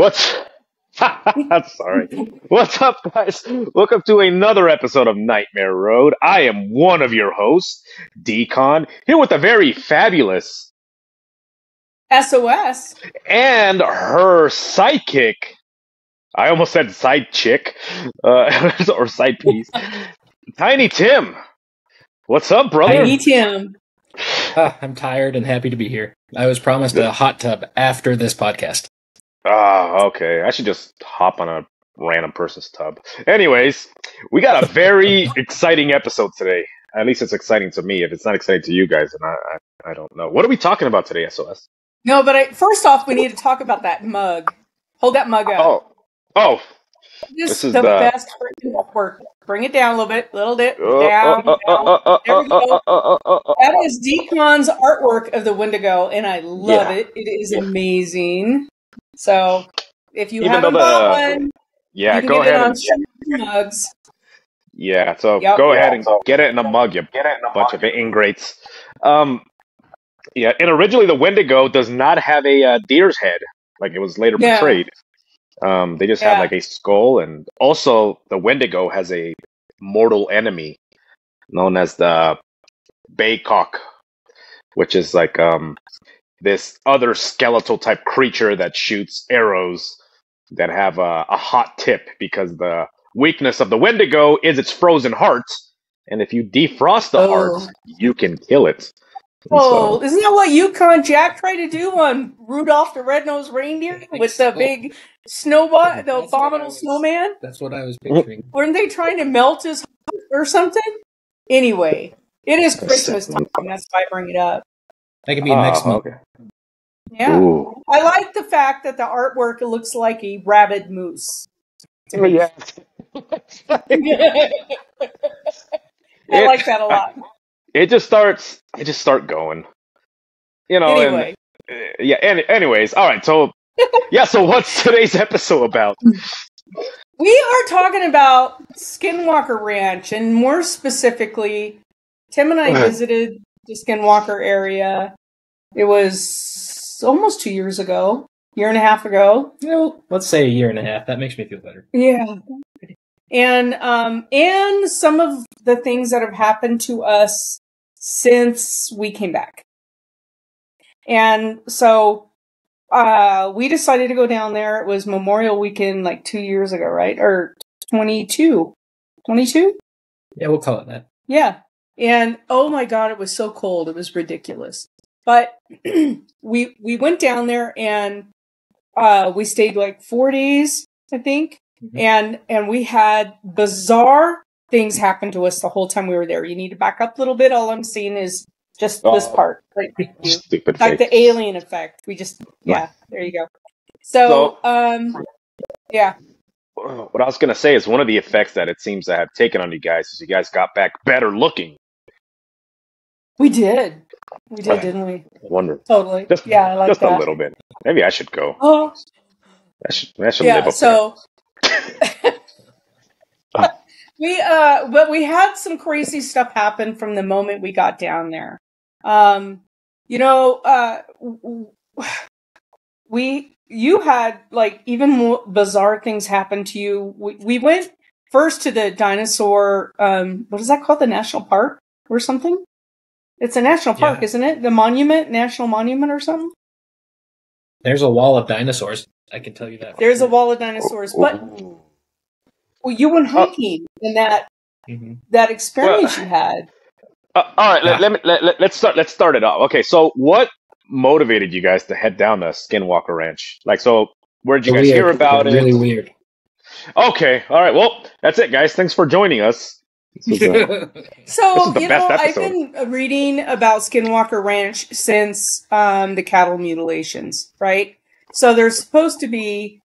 What's sorry. What's up, guys? Welcome to another episode of Nightmare Road. I am one of your hosts, Decon, here with a very fabulous SOS. and her sidekick. I almost said side chick, or side piece. Tiny Tim. What's up, brother? Tiny Tim. I'm tired and happy to be here. I was promised a hot tub after this podcast. Ah, okay. I should just hop on a random person's tub. Anyways, we got a very exciting episode today. At least it's exciting to me. If it's not exciting to you guys, then I don't know. What are we talking about today, SOS? No, but first off, we need to talk about that mug. Hold that mug up. Oh. This is the best work. Bring it down a little bit, down. There we go. That is Decon's artwork of the Wendigo, and I love it. It is amazing. So, if you haven't bought one, you can go get ahead it on mugs. Yeah, so go ahead and get it in a mug, you bunch of ingrates. And originally the Wendigo does not have a deer's head, like it was later portrayed. They just have like a skull, and also the Wendigo has a mortal enemy known as the Baycock, which is like this other skeletal type creature that shoots arrows that have a hot tip, because the weakness of the Wendigo is its frozen heart, and if you defrost the heart, you can kill it. Oh, isn't that what Yukon Jack tried to do on Rudolph the Red-Nosed Reindeer with the big snowball, the abominable snowman? That's what I was picturing. Weren't they trying to melt his heart or something? Anyway, it is Christmas time. That's why I bring it up. That could be next month. Okay. Yeah. Ooh. I like the fact that the artwork looks like a rabid moose. Yeah. I like that a lot. It just start going. Anyway. Anyways, all right. So, so what's today's episode about? We are talking about Skinwalker Ranch, and more specifically, Tim and I visited the Skinwalker area. It was almost 2 years ago, year and a half ago. Let's say a year and a half. That makes me feel better. Yeah. And some of the things that have happened to us since we came back. And so we decided to go down there. It was Memorial Weekend like 2 years ago, right? Or 22? 22? Yeah, we'll call it that. Yeah. And oh my God, it was so cold. It was ridiculous. But we went down there and we stayed like 4 days, I think. Mm-hmm. And we had bizarre things happen to us the whole time we were there. You need to back up a little bit. All I'm seeing is just this part. Right? Stupid like fake. the alien effect. We just, there you go. So, yeah. What I was going to say is one of the effects that it seems to have taken on you guys is you guys got back better looking. We did. We did, didn't we? Wonderful. Totally. I like that. Just a little bit. Maybe I should go. Oh. I should live up there. But we had some crazy stuff happen from the moment we got down there. You had like even more bizarre things happen to you. We went first to the dinosaur, what is that called? The national park or something? It's a national park, isn't it? The national monument or something? There's a wall of dinosaurs. I can tell you that. There's a wall of dinosaurs, but you went hiking in that experience you had. All right, let's start it off. Okay, so what motivated you guys to head down to Skinwalker Ranch? Like, so where did you guys hear about it? Really weird. Okay, all right. Well, that's it, guys. Thanks for joining us. So, I've been reading about Skinwalker Ranch since the cattle mutilations, right? So there's supposed to be,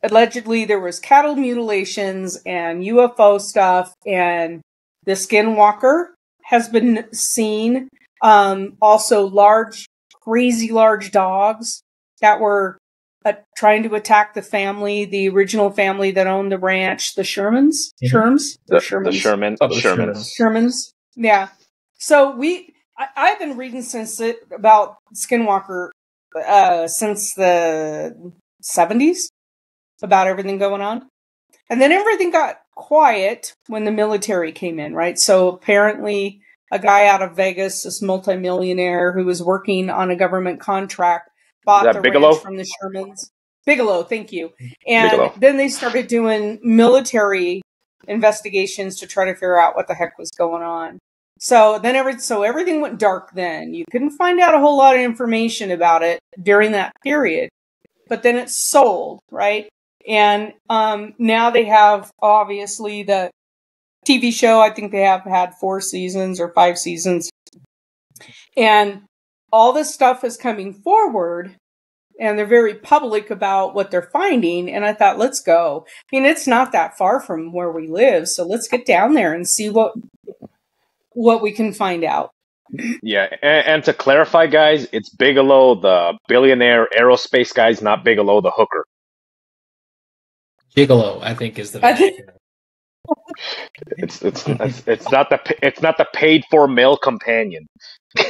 allegedly, there was cattle mutilations and UFO stuff, and the Skinwalker has been seen. Also, crazy large dogs that were trying to attack the original family that owned the ranch, the Shermans. The Shermans. Yeah. So I've been reading about Skinwalker since the 70s. about everything going on. And then everything got quiet when the military came in, right? So apparently a guy out of Vegas, this multimillionaire who was working on a government contract, bought the Bigelow? ranch from the Shermans. Bigelow, thank you. And then they started doing military investigations to try to figure out what the heck was going on. So then everything went dark then. You couldn't find out a whole lot of information about it during that period. But then it sold, right? And now they have, obviously, the TV show. I think they have had 4 seasons or 5 seasons. And all this stuff is coming forward, and they're very public about what they're finding. And I thought, let's go. I mean, it's not that far from where we live, so let's get down there and see what we can find out. Yeah, and to clarify, guys, it's Bigelow, the billionaire aerospace guys, not Bigelow, the hooker. Gigolo, I think, is the. It's not the paid for male companion. Oh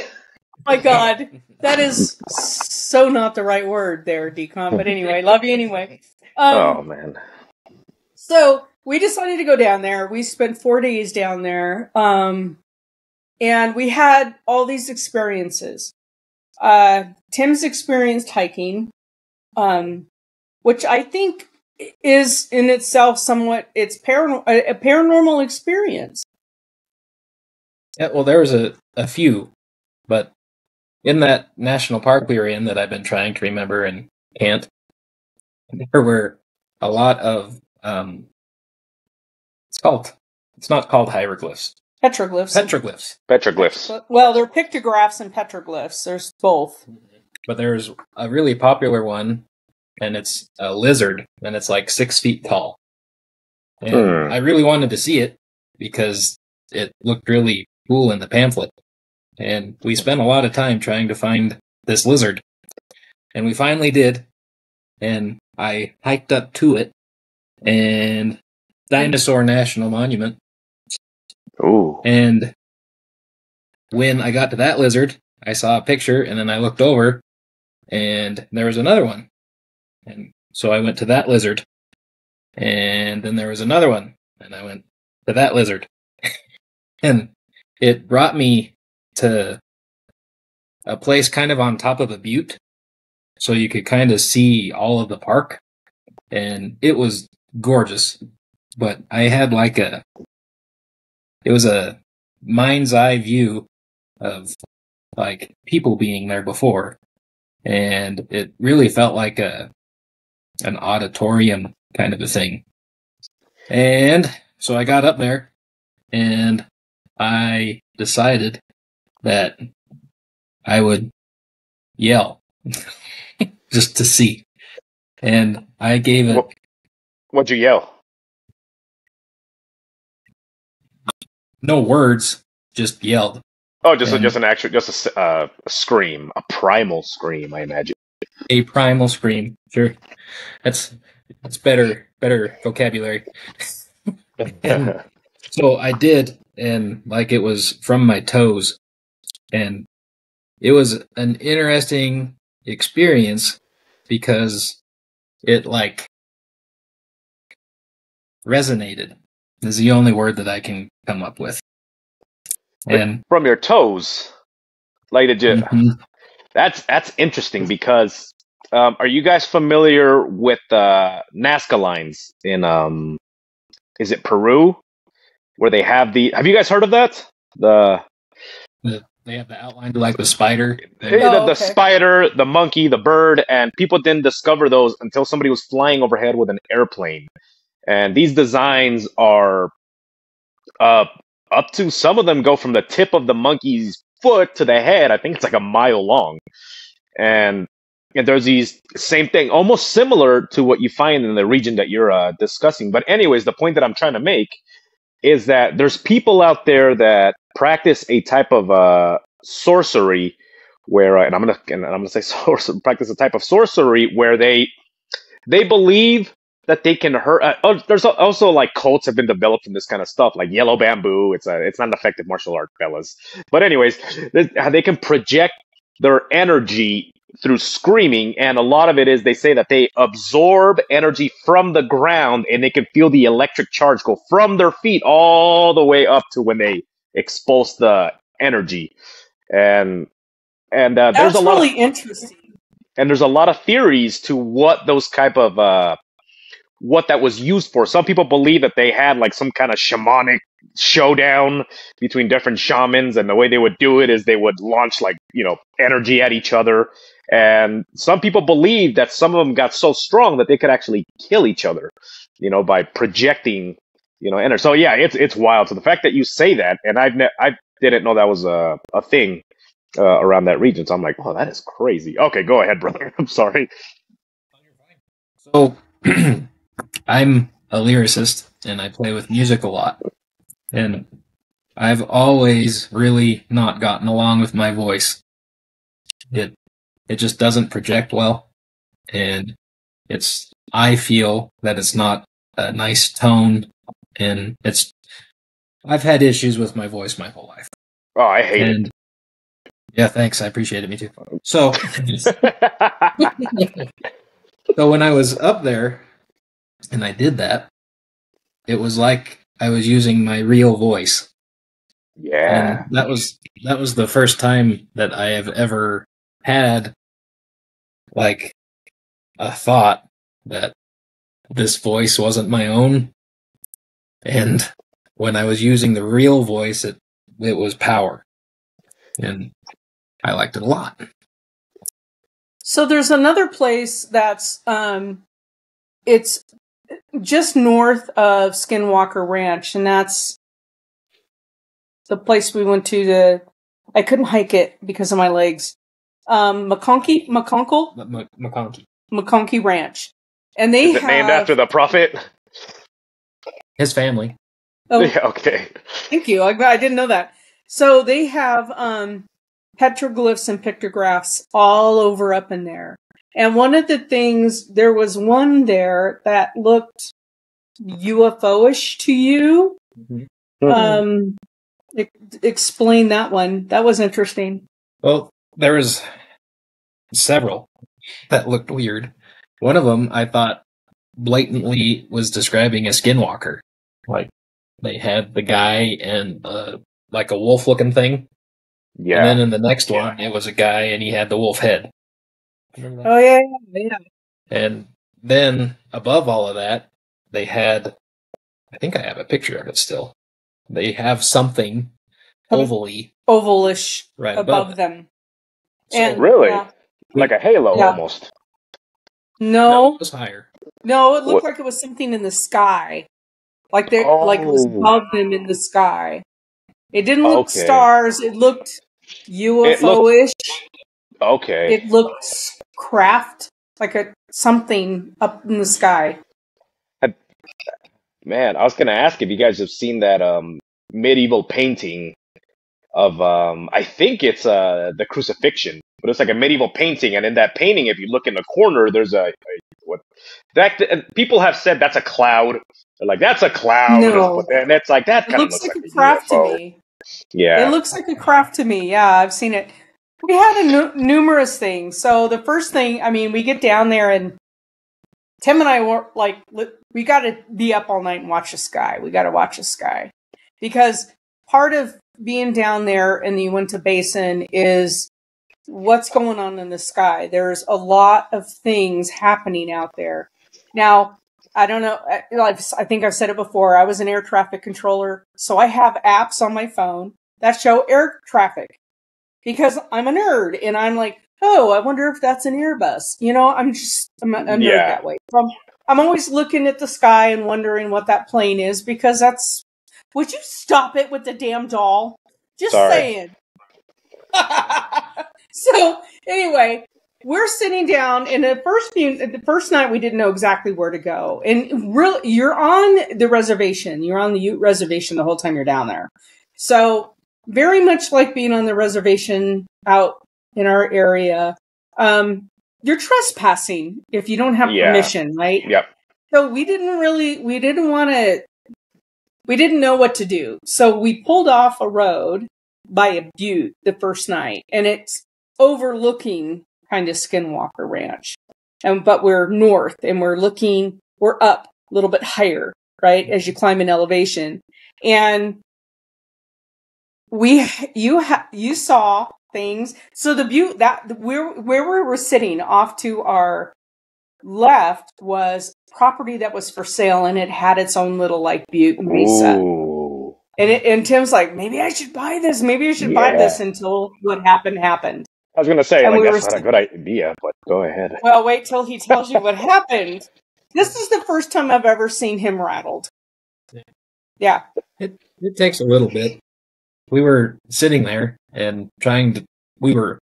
my God, that is so not the right word there, Decon. But anyway, love you anyway. Oh man. So we decided to go down there. We spent 4 days down there, and we had all these experiences. Tim's experienced hiking, which I think is in itself somewhat, it's a paranormal experience. Yeah, well, there was a few, but in that national park we were in that I've been trying to remember and can't, there were a lot of, it's not called hieroglyphs. Petroglyphs. Well, there are pictographs and petroglyphs. There's both. But there's a really popular one, and it's a lizard, and it's like 6 feet tall. And I really wanted to see it because it looked really cool in the pamphlet. And we spent a lot of time trying to find this lizard. And we finally did. And I hiked up to it. And Dinosaur National Monument. Ooh. And when I got to that lizard, I saw a picture, and then I looked over, and there was another one. And so I went to that lizard, and then there was another one, and I went to that lizard. And it brought me to a place kind of on top of a butte, so you could kind of see all of the park, and it was gorgeous. But I had it was a mind's eye view of like people being there before, and it really felt like an auditorium kind of a thing. And so I got up there, and I decided that I would yell just to see. And I gave it. What'd you yell? No words, just yelled. Oh, just a scream, a primal scream, I imagine. A primal scream, sure. That's better vocabulary. And so I did, and like it was from my toes, and it was an interesting experience because it like resonated is the only word that I can come up with. And from your toes, like did you? Mm-hmm. That's interesting because are you guys familiar with Nazca lines in is it Peru, where they have have you guys heard of that? They have the outline like the spider. The spider, the monkey, the bird, and people didn't discover those until somebody was flying overhead with an airplane. And these designs are up to, some of them go from the tip of the monkey's foot to the head. I think it's like a mile long. And there's these same thing, almost similar to what you find in the region that you're discussing. But anyways, the point that I'm trying to make is that there's people out there that practice a type of sorcery where, and I'm gonna say practice a type of sorcery where they believe that they can hurt. There's also like cults have been developed from this kind of stuff, like yellow bamboo. It's not an effective martial art, fellas. But anyways, they can project their energy through screaming, and a lot of it is they say that they absorb energy from the ground, and they can feel the electric charge go from their feet all the way up to when they expulse the energy. And there's a lot really of interesting. And there's a lot of theories to what those type of what that was used for. Some people believe that they had like some kind of shamanic showdown between different shamans, and the way they would do it is they would launch like, energy at each other. And some people believe that some of them got so strong that they could actually kill each other, by projecting, energy. So yeah, it's wild. So the fact that you say that, and I didn't know that was a thing around that region. So I'm like, oh, that is crazy. Okay, go ahead, brother. I'm sorry. So I'm a lyricist, and I play with music a lot. And I've always really not gotten along with my voice. It just doesn't project well, and I feel that it's not a nice tone, and I've had issues with my voice my whole life. Oh, I hate it. Yeah, thanks. I appreciate it. Me too. So, so when I was up there and I did that, it was like I was using my real voice. Yeah. And that was the first time that I have ever had like a thought that this voice wasn't my own. And when I was using the real voice, it was power. And I liked it a lot. So there's another place that's it's just north of Skinwalker Ranch, and that's the place we went to. I couldn't hike it because of my legs. McConkey Ranch, and they is it named after the prophet? His family. Oh, yeah, okay. Thank you. I didn't know that. So they have petroglyphs and pictographs all over up in there. And one of the things, there was one there that looked UFO-ish to you. Mm-hmm. Explain that one. That was interesting. Well, there was several that looked weird. One of them I thought blatantly was describing a skinwalker. Like, they had the guy and like a wolf-looking thing. Yeah. And then in the next one, it was a guy and he had the wolf head. Oh, yeah. And then, above all of that, they had, I think I have a picture of it still. They have something ovalish right above them. So, and really? Yeah. Like a halo almost. No. It was higher. No, it looked like it was something in the sky. Like like it was above them in the sky. It didn't look stars. It looked UFO-ish. Okay. It looked craft, like something up in the sky. Man, I was going to ask if you guys have seen that medieval painting of, I think it's the crucifixion, but it's like a medieval painting. And in that painting, if you look in the corner, there's people have said that's a cloud. They're like, that's a cloud. No. And it's like, that kind of looks like a craft to me. Yeah. It looks like a craft to me. Yeah, I've seen it. We had numerous things. So the first thing, we get down there and Tim and I were like, we got to be up all night and watch the sky. We got to watch the sky. Because part of being down there in the Uinta Basin is what's going on in the sky. There's a lot of things happening out there. Now, I don't know. I think I've said it before. I was an air traffic controller. So I have apps on my phone that show air traffic. Because I'm a nerd. And I'm like, oh, I wonder if that's an Airbus. I'm a nerd that way. I'm always looking at the sky and wondering what that plane is, because that's... Would you stop it with the damn doll? Just saying. So, anyway, we're sitting down, and the first night we didn't know exactly where to go. And really, you're on the reservation. You're on the Ute reservation the whole time you're down there. So, very much like being on the reservation out in our area, you're trespassing if you don't have permission, right? Yep. So we didn't know what to do. So we pulled off a road by a butte the first night, and it's overlooking kind of Skinwalker Ranch. But we're north and we're up a little bit higher, right? As you climb in elevation. And you saw things. So where we were sitting off to our left was property that was for sale, and it had its own little like butte mesa. Ooh. And Tim's like, maybe I should buy this. Maybe I should buy this, until what happened. I was going to say, that's not a good idea, but go ahead. Well, wait till he tells you what happened. This is the first time I've ever seen him rattled. Yeah. It takes a little bit. We were sitting there and we were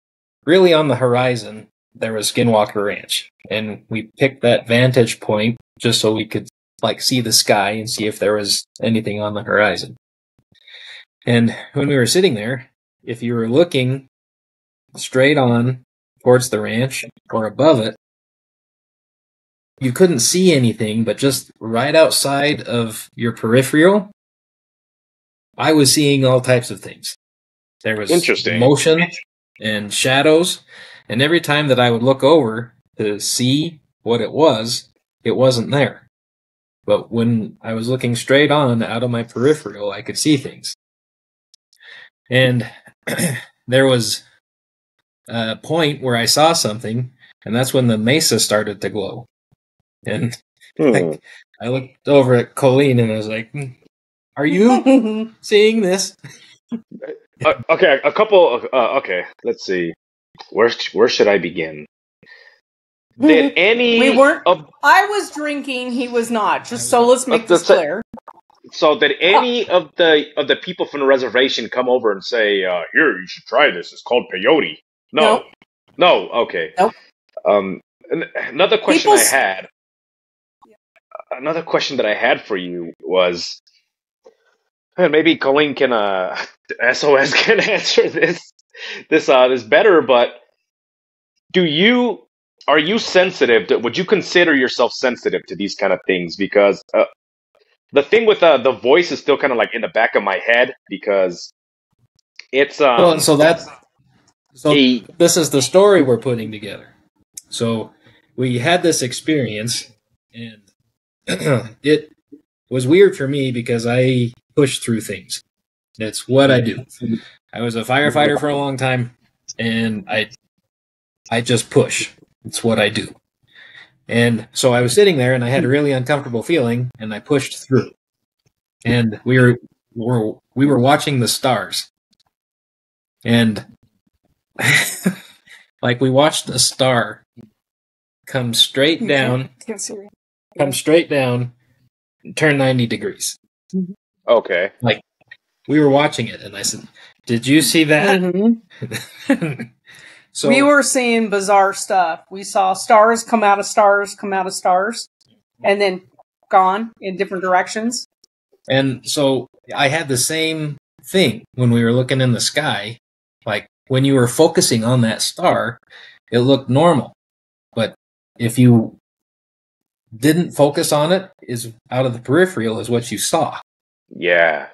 really on the horizon. There was Skinwalker Ranch, and we picked that vantage point just so we could see the sky and see if there was anything on the horizon. And when we were sitting there, if you were looking straight on towards the ranch or above it, you couldn't see anything, but just right outside of your peripheral, I was seeing all types of things. There was motion and shadows, and every time that I would look over to see what it wasn't there. But when I was looking straight on out of my peripheral, I could see things. And there was a point where I saw something, and that's when the mesa started to glow. And I looked over at Colleen and I was like, are you seeing this? Okay, okay, let's see. Where should I begin? Did any I was drinking, he was not. So let's make this clear. So did any of the people from the reservation come over and say, here, you should try this. It's called peyote? No. No, okay. Nope. Another question Another question that I had for you was, maybe Colleen can SOS can answer this better, but are you sensitive? Would you consider yourself sensitive to these kind of things? Because the thing with the voice is still kind of in the back of my head, because it's this is the story we're putting together. So we had this experience, and it was weird for me because I push through things. That's what I do. I was a firefighter for a long time, and I just push. It's what I do. And so I was sitting there, and I had a really uncomfortable feeling, and I pushed through. And we were watching the stars. And we watched a star come straight down, turn 90 degrees. Okay. We were watching it, and I said, did you see that? Mm-hmm. So we were seeing bizarre stuff. We saw stars come out of stars, and then gone in different directions. And so I had the same thing when we were looking in the sky. When you were focusing on that star, it looked normal. But if you didn't focus on it, is out of the peripheral is what you saw. Yeah.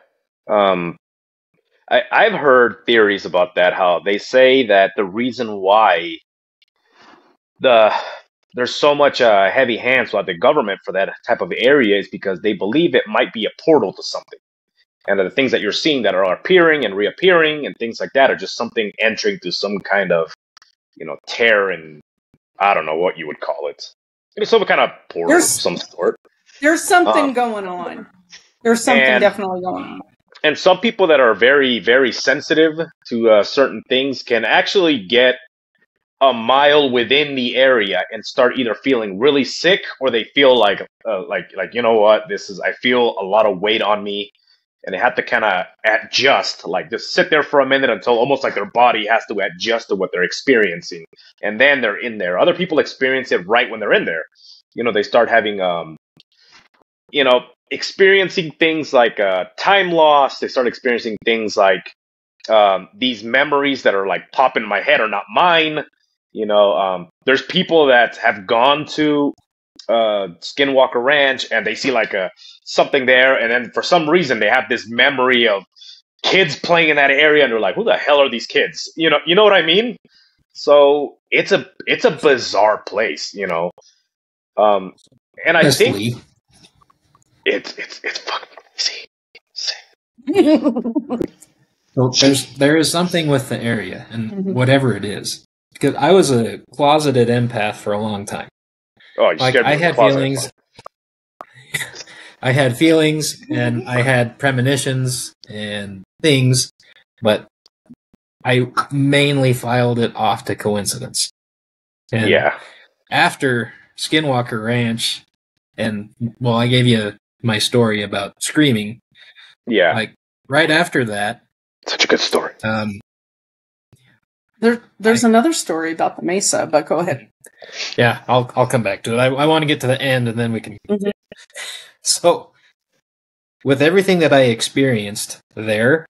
I've heard theories about that, how they say that the reason why there's so much heavy hands by the government for that type of area is because they believe it might be a portal to something. And the things that you're seeing that are appearing and reappearing and things like that are just something entering through some kind of, tear, and I don't know what you would call it. It's some kind of portal of some sort. There's something going on. There's something definitely going on. And some people that are very, very sensitive to certain things can actually get a mile within the area and start either feeling really sick, or they feel like you know what, I feel a lot of weight on me, and they have to kind of adjust, just sit there for a minute until almost like their body has to adjust to what they're experiencing, and then they're in there. Other people experience it right when they're in there. They start having experiencing things like time loss. They start experiencing things like these memories that are pop in my head are not mine. There's people that have gone to Skinwalker Ranch and they see something there, and then for some reason they have this memory of kids playing in that area, and they're like, who the hell are these kids? You know what I mean? So it's a bizarre place, you know. And I think it's fucking crazy. So there is something with the area, and whatever it is, because I was a closeted empath for a long time. Oh, you scared me. I had feelings. I had feelings, and I had premonitions and things, but I mainly filed it off to coincidence. And after Skinwalker Ranch, and well, I gave you my story about screaming. Yeah. Like right after that. Such a good story. There's another story about the Mesa, but go ahead. Yeah, I'll come back to it. I want to get to the end, and then we can. Mm-hmm. So, with everything that I experienced there,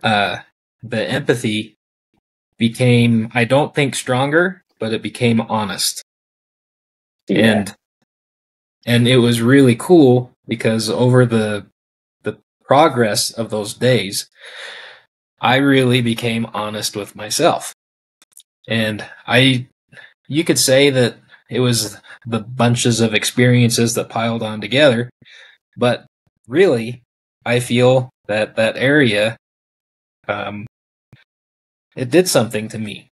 the empathy became, I don't think stronger, but it became honest. Yeah. And it was really cool because over the progress of those days, I really became honest with myself. And you could say that it was the bunches of experiences that piled on together, but really, I feel that area, it did something to me,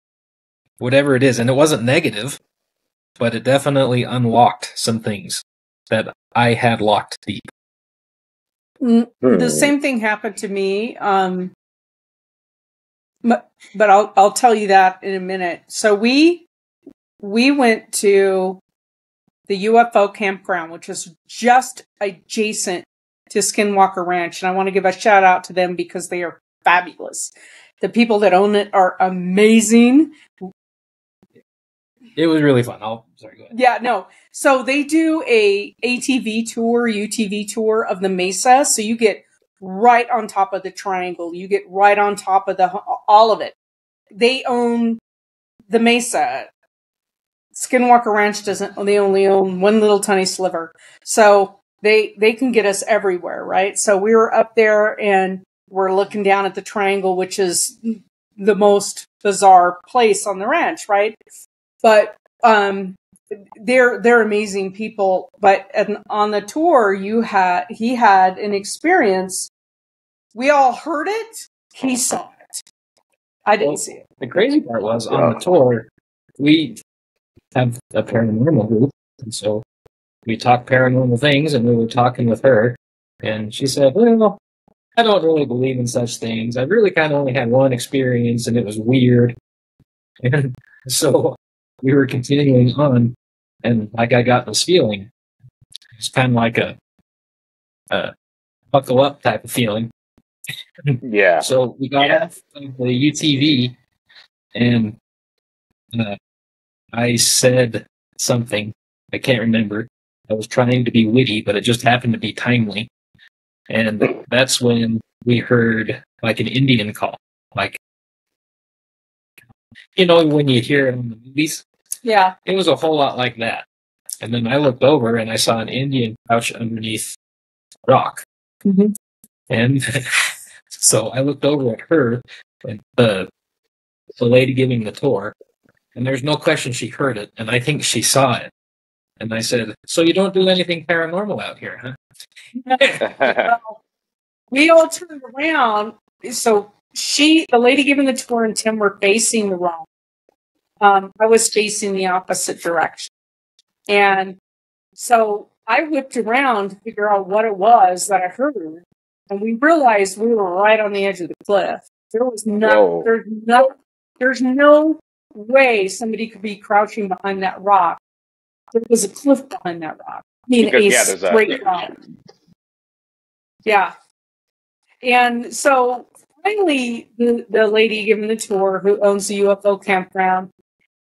whatever it is, and it wasn't negative, but it definitely unlocked some things that I had locked deep. The same thing happened to me, but I'll tell you that in a minute. So we went to the UFO campground, which is just adjacent to Skinwalker Ranch, and I want to give a shout out to them because they are fabulous. The people that own it are amazing. It was really fun. Sorry, go ahead. Yeah, no. So they do a ATV tour, UTV tour of the Mesa. So you get right on top of the triangle. You get right on top of all of it. They own the Mesa. Skinwalker Ranch doesn't. They only own one little tiny sliver. So they can get us everywhere, right? So we were up there and we're looking down at the triangle, which is the most bizarre place on the ranch, right? But they're amazing people. But on the tour, he had an experience. We all heard it. He saw it. I didn't see it. The crazy part was on the tour, we have a paranormal group, and so we talked paranormal things, and we were talking with her, and she said, "Well, I don't really believe in such things. I've really kind of only had one experience, and it was weird." And so we were continuing on, and like I got this feeling. It's kind of like a buckle up type of feeling. Yeah. So we got off of the UTV, and I said something. I can't remember. I was trying to be witty, but it just happened to be timely. And that's when we heard like an Indian call. Like, you know, when you hear it in the movies? Yeah. It was a whole lot like that. And then I looked over and I saw an Indian crouch underneath a rock. Mm-hmm. And so I looked over at her, and the lady giving the tour, and there's no question she heard it, and I think she saw it. And I said, "So you don't do anything paranormal out here, huh?" We all turned around. So the lady giving the tour and Tim were facing the wrong. I was facing the opposite direction. And so I whipped around to figure out what it was that I heard. And we realized we were right on the edge of the cliff. There's no way somebody could be crouching behind that rock. There was a cliff behind that rock. I mean, straight rock. Yeah. And so finally, the lady giving the tour who owns the UFO campground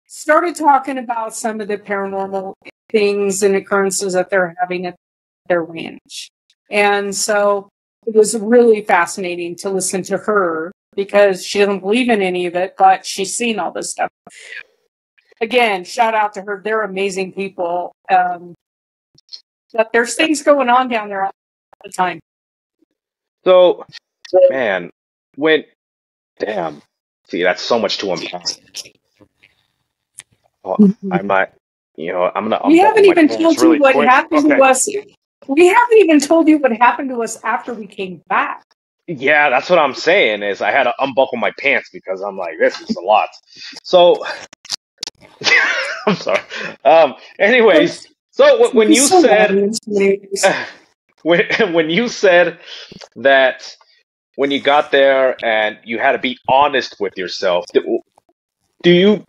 started talking about some of the paranormal things and occurrences that they're having at their ranch. And so it was really fascinating to listen to her because she doesn't believe in any of it, but she's seen all this stuff. Again, shout out to her. They're amazing people. But there's things going on down there all the time. So, man, see, that's so much to unpack. Well, I might, I'm gonna. We haven't even told you what happened to us. We haven't even told you what happened to us after we came back. Yeah, that's what I'm saying. Is I had to unbuckle my pants because I'm like, this is a lot. So, I'm sorry. Anyways, so when you said when you said that when you got there and you had to be honest with yourself, do you?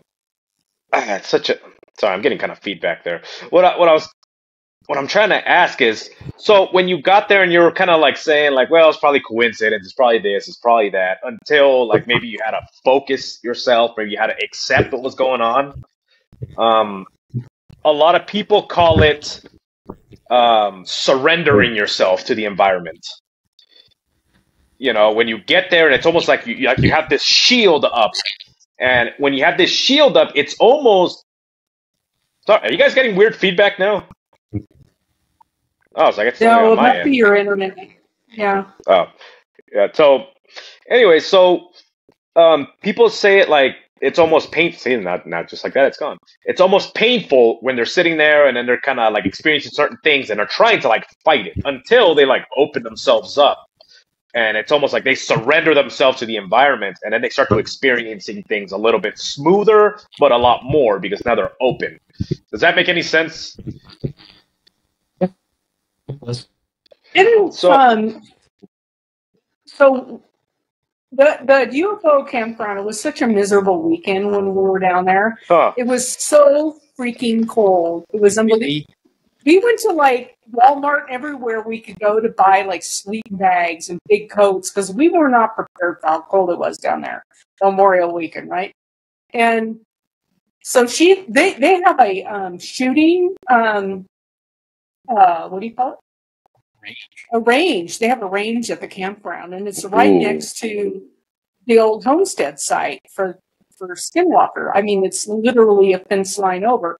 It's such a. Sorry, I'm getting kind of feedback there. What I'm trying to ask is, so when you got there and you were kind of like saying like, well, it's probably coincidence, it's probably this, it's probably that, until like maybe you had to focus yourself, maybe you had to accept what was going on. A lot of people call it surrendering yourself to the environment. When you get there and it's almost like you have this shield up, and when you have this shield up, it's almost. Sorry, are you guys getting weird feedback now? Oh, so I guess no, it might be your internet. Yeah. Oh, yeah. So, anyway, people say it like it's almost painful. See, not just like that. It's gone. It's almost painful when they're sitting there and then they're kind of like experiencing certain things and they're trying to like fight it until they like open themselves up, and it's almost like they surrender themselves to the environment, and then they start to experiencing things a little bit smoother, but a lot more because now they're open. Does that make any sense? So the UFO campground, it was such a miserable weekend when we were down there. It was so freaking cold. It was unbelievable. We went to like Walmart everywhere we could go to buy like sleeping bags and big coats because we were not prepared for how cold it was down there. Memorial weekend, right? And so they have a shooting what do you call it? A range. They have a range at the campground, and it's right next to the old homestead site for Skinwalker. I mean, it's literally a fence line over.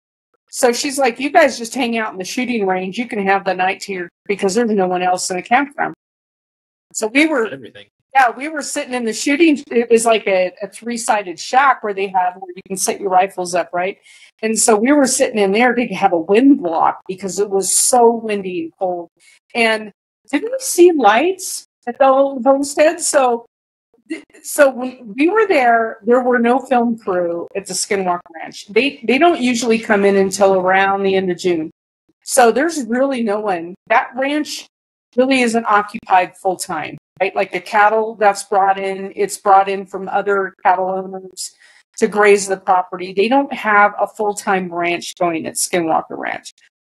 So she's like, you guys just hang out in the shooting range. You can have the night here because there's no one else in the campground. So we were sitting in the shooting. It was like a 3-sided shack where you can set your rifles up, right? And so we were sitting in there to have a wind block because it was so windy and cold. And didn't we see lights at the old homestead? So when we were there were no film crew at the Skinwalker Ranch. They don't usually come in until around the end of June. So there's really no one. That ranch really isn't occupied full time, right? Like the cattle that's brought in, it's brought in from other cattle owners to graze the property. They don't have a full-time ranch going at Skinwalker Ranch.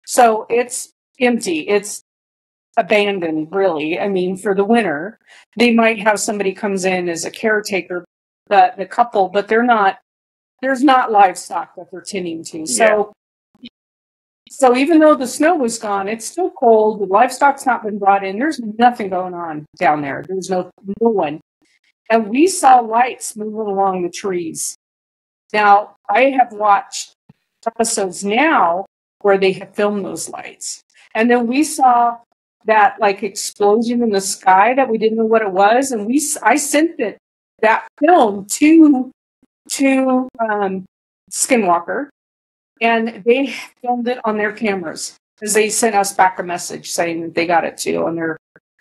So it's empty. It's abandoned, really. I mean, for the winter, they might have somebody comes in as a caretaker, the couple, but there's not livestock that they're tending to. Yeah. So even though the snow was gone, it's still cold. The livestock's not been brought in. There's nothing going on down there. There's no one. And we saw lights moving along the trees. Now, I have watched episodes now where they have filmed those lights. And then we saw that like explosion in the sky that we didn't know what it was. And I sent that film to Skinwalker, and they filmed it on their cameras because they sent us back a message saying that they got it too on their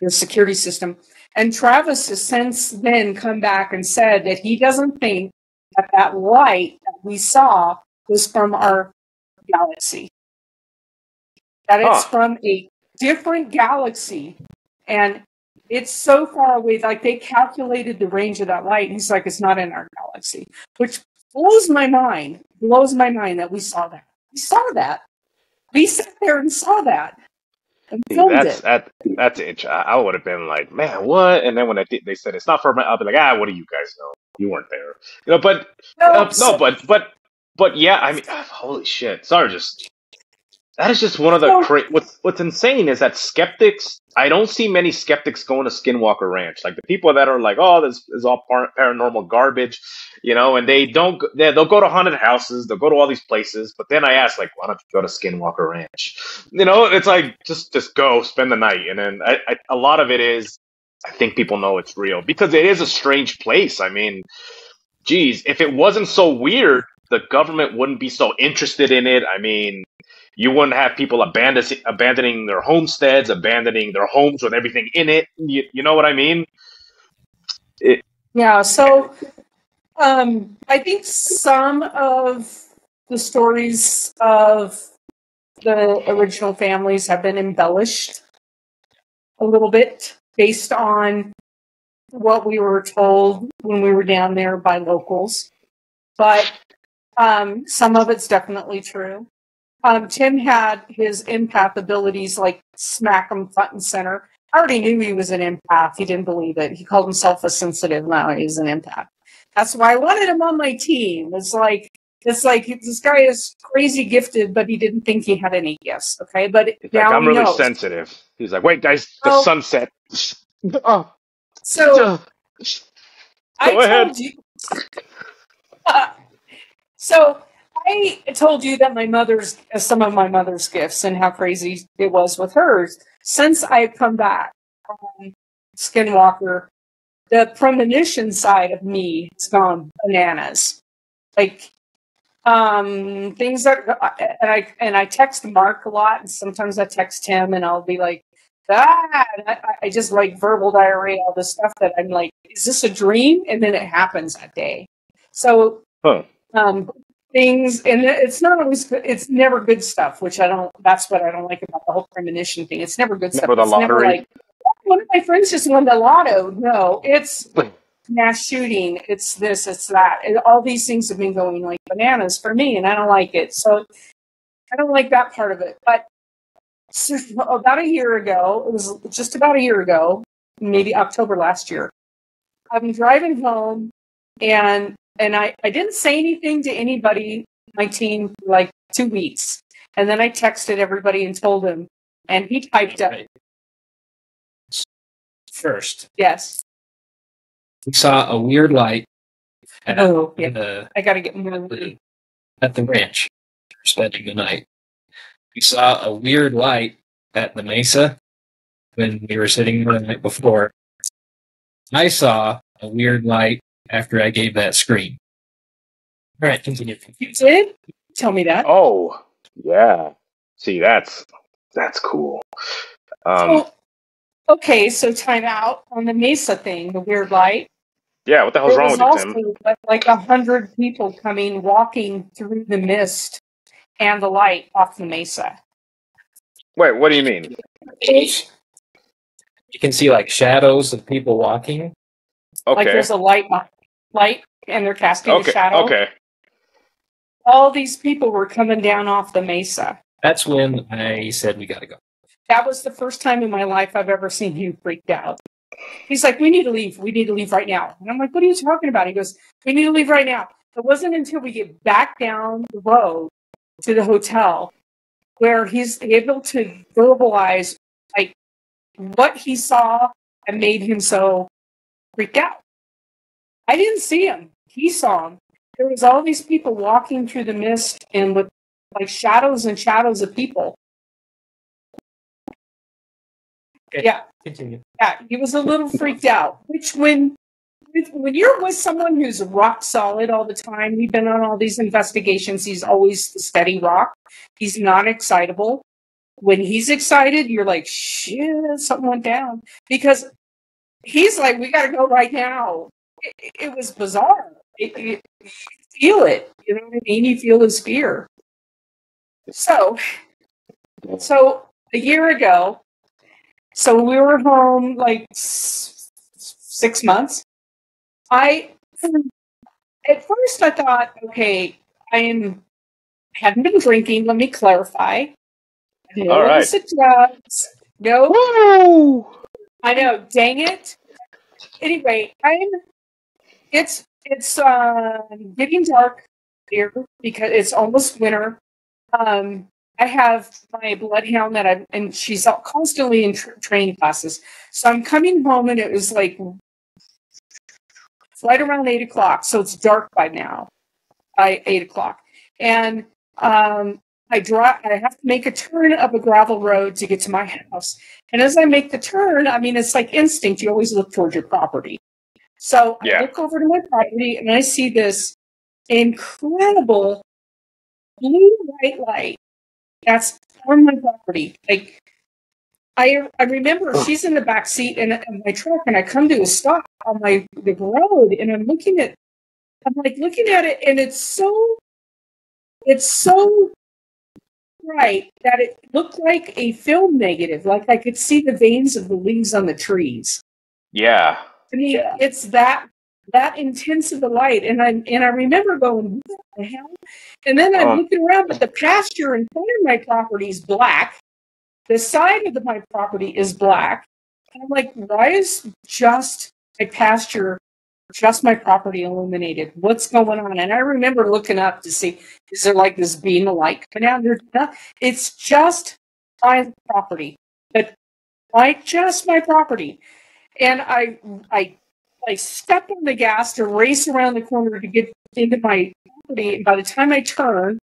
security system. And Travis has since then come back and said that he doesn't think that light that we saw was from our galaxy. That it's from a different galaxy. And it's so far away, like they calculated the range of that light. And he's like, it's not in our galaxy, which blows my mind that we saw that. We saw that. We sat there and saw that. And filmed it. That's it. I would have been like, man, what? And then when they said it's not for me, I'll be like, what do you guys know? You weren't there, but yeah, I mean, holy shit, that is just one of the what's insane is that skeptics. I don't see many skeptics going to Skinwalker Ranch. Like the people that are like, oh, this is all paranormal garbage, and they'll go to haunted houses, they'll go to all these places. But then I ask, like, why don't you go to Skinwalker Ranch? It's like just go spend the night. And then a lot of it is, I think people know it's real because it is a strange place. I mean, geez, if it wasn't so weird, the government wouldn't be so interested in it. I mean, you wouldn't have people abandoning their homesteads, abandoning their homes with everything in it. You know what I mean? Yeah, so I think some of the stories of the original families have been embellished a little bit based on what we were told when we were down there by locals. But some of it's definitely true. Tim had his empath abilities like smack him front and center. I already knew he was an empath. He didn't believe it. He called himself a sensitive. Now he's an empath. That's why I wanted him on my team. It's like this guy is crazy gifted, but he didn't think he had any gifts. Okay, but now I'm really knows. sensitive. He's like, wait, guys, the sunset. Oh, so go ahead. Told you. So I told you that some of my mother's gifts and how crazy it was with hers. Since I've come back from Skinwalker, the premonition side of me has gone bananas. Like, things that, and I text Mark a lot, and sometimes I text him, and I'll be like, I just like verbal diarrhea, all this stuff that I'm like, is this a dream? And then it happens that day. So, things, and it's not always good. It's never good stuff, that's what I don't like about the whole premonition thing. It's never good stuff. The lottery. Never like, one of my friends just won the lotto. No, it's mass shooting. It's this, it's that. And all these things have been going like bananas for me, and I don't like it. So I don't like that part of it. But about a year ago, it was just about a year ago, maybe October last year, I'm driving home, and I didn't say anything to anybody, my team, for like 2 weeks. And then I texted everybody and told him, and he typed up. First. Yes. We saw a weird light I got to get more at the ranch, spending the night. We saw a weird light at the mesa when we were sitting there the night before. I saw a weird light after I gave that scream. All right, continue. You did? Tell me that. Oh, yeah. See, that's cool. So time out on the mesa thing, the weird light. Yeah, what the hell's wrong with you, Tim? There was like 100 people walking through the mist and the light off the mesa. Wait, what do you mean? You can see like shadows of people walking. Okay. Like there's a light, and they're casting a shadow. Okay. All these people were coming down off the mesa. That's when I said we gotta go. That was the first time in my life I've ever seen him freaked out. He's like, we need to leave. We need to leave right now. And I'm like, what are you talking about? He goes, we need to leave right now. It wasn't until we get back down the road to the hotel where he's able to verbalize like what he saw and made him so freaked out. I didn't see him. He saw him. There was all these people walking through the mist and with like shadows and shadows of people. Okay. Yeah. Continue. Yeah, he was a little freaked out. Which when you're with someone who's rock solid all the time, we've been on all these investigations, he's always the steady rock. He's not excitable. When he's excited, you're like, shit, something went down. Because he's like, we got to go right now. It was bizarre. You feel it. You know what I mean? You feel his fear. So a year ago, so we were home like 6 months. At first I thought, okay, I haven't been drinking. Let me clarify. No illicit drugs. No. Woo! I know. Dang it. Anyway, it's getting dark here because it's almost winter. I have my bloodhound and she's constantly in training classes. So I'm coming home and it was like right around 8 o'clock. So it's dark by now, by 8 o'clock. And I have to make a turn up a gravel road to get to my house. And as I make the turn, I mean, it's like instinct. You always look towards your property. So I look over to my property and I see this incredible blue-white light that's on my property. Like, I remember she's in the back seat in my truck, and I come to a stop on the road, and I'm looking at it, and it's so bright that it looked like a film negative. Like I could see the veins of the leaves on the trees. Yeah. I mean, it's that intense of the light, and I remember going, what the hell? And then I'm looking around, but the pasture in front of my property is black. The side of my property is black. And I'm like, why is just my pasture, just my property illuminated? What's going on? And I remember looking up to see, is there like this beam of light coming out? It's just my property, but just my property. And I stepped on the gas to race around the corner to get into my property. And by the time I turn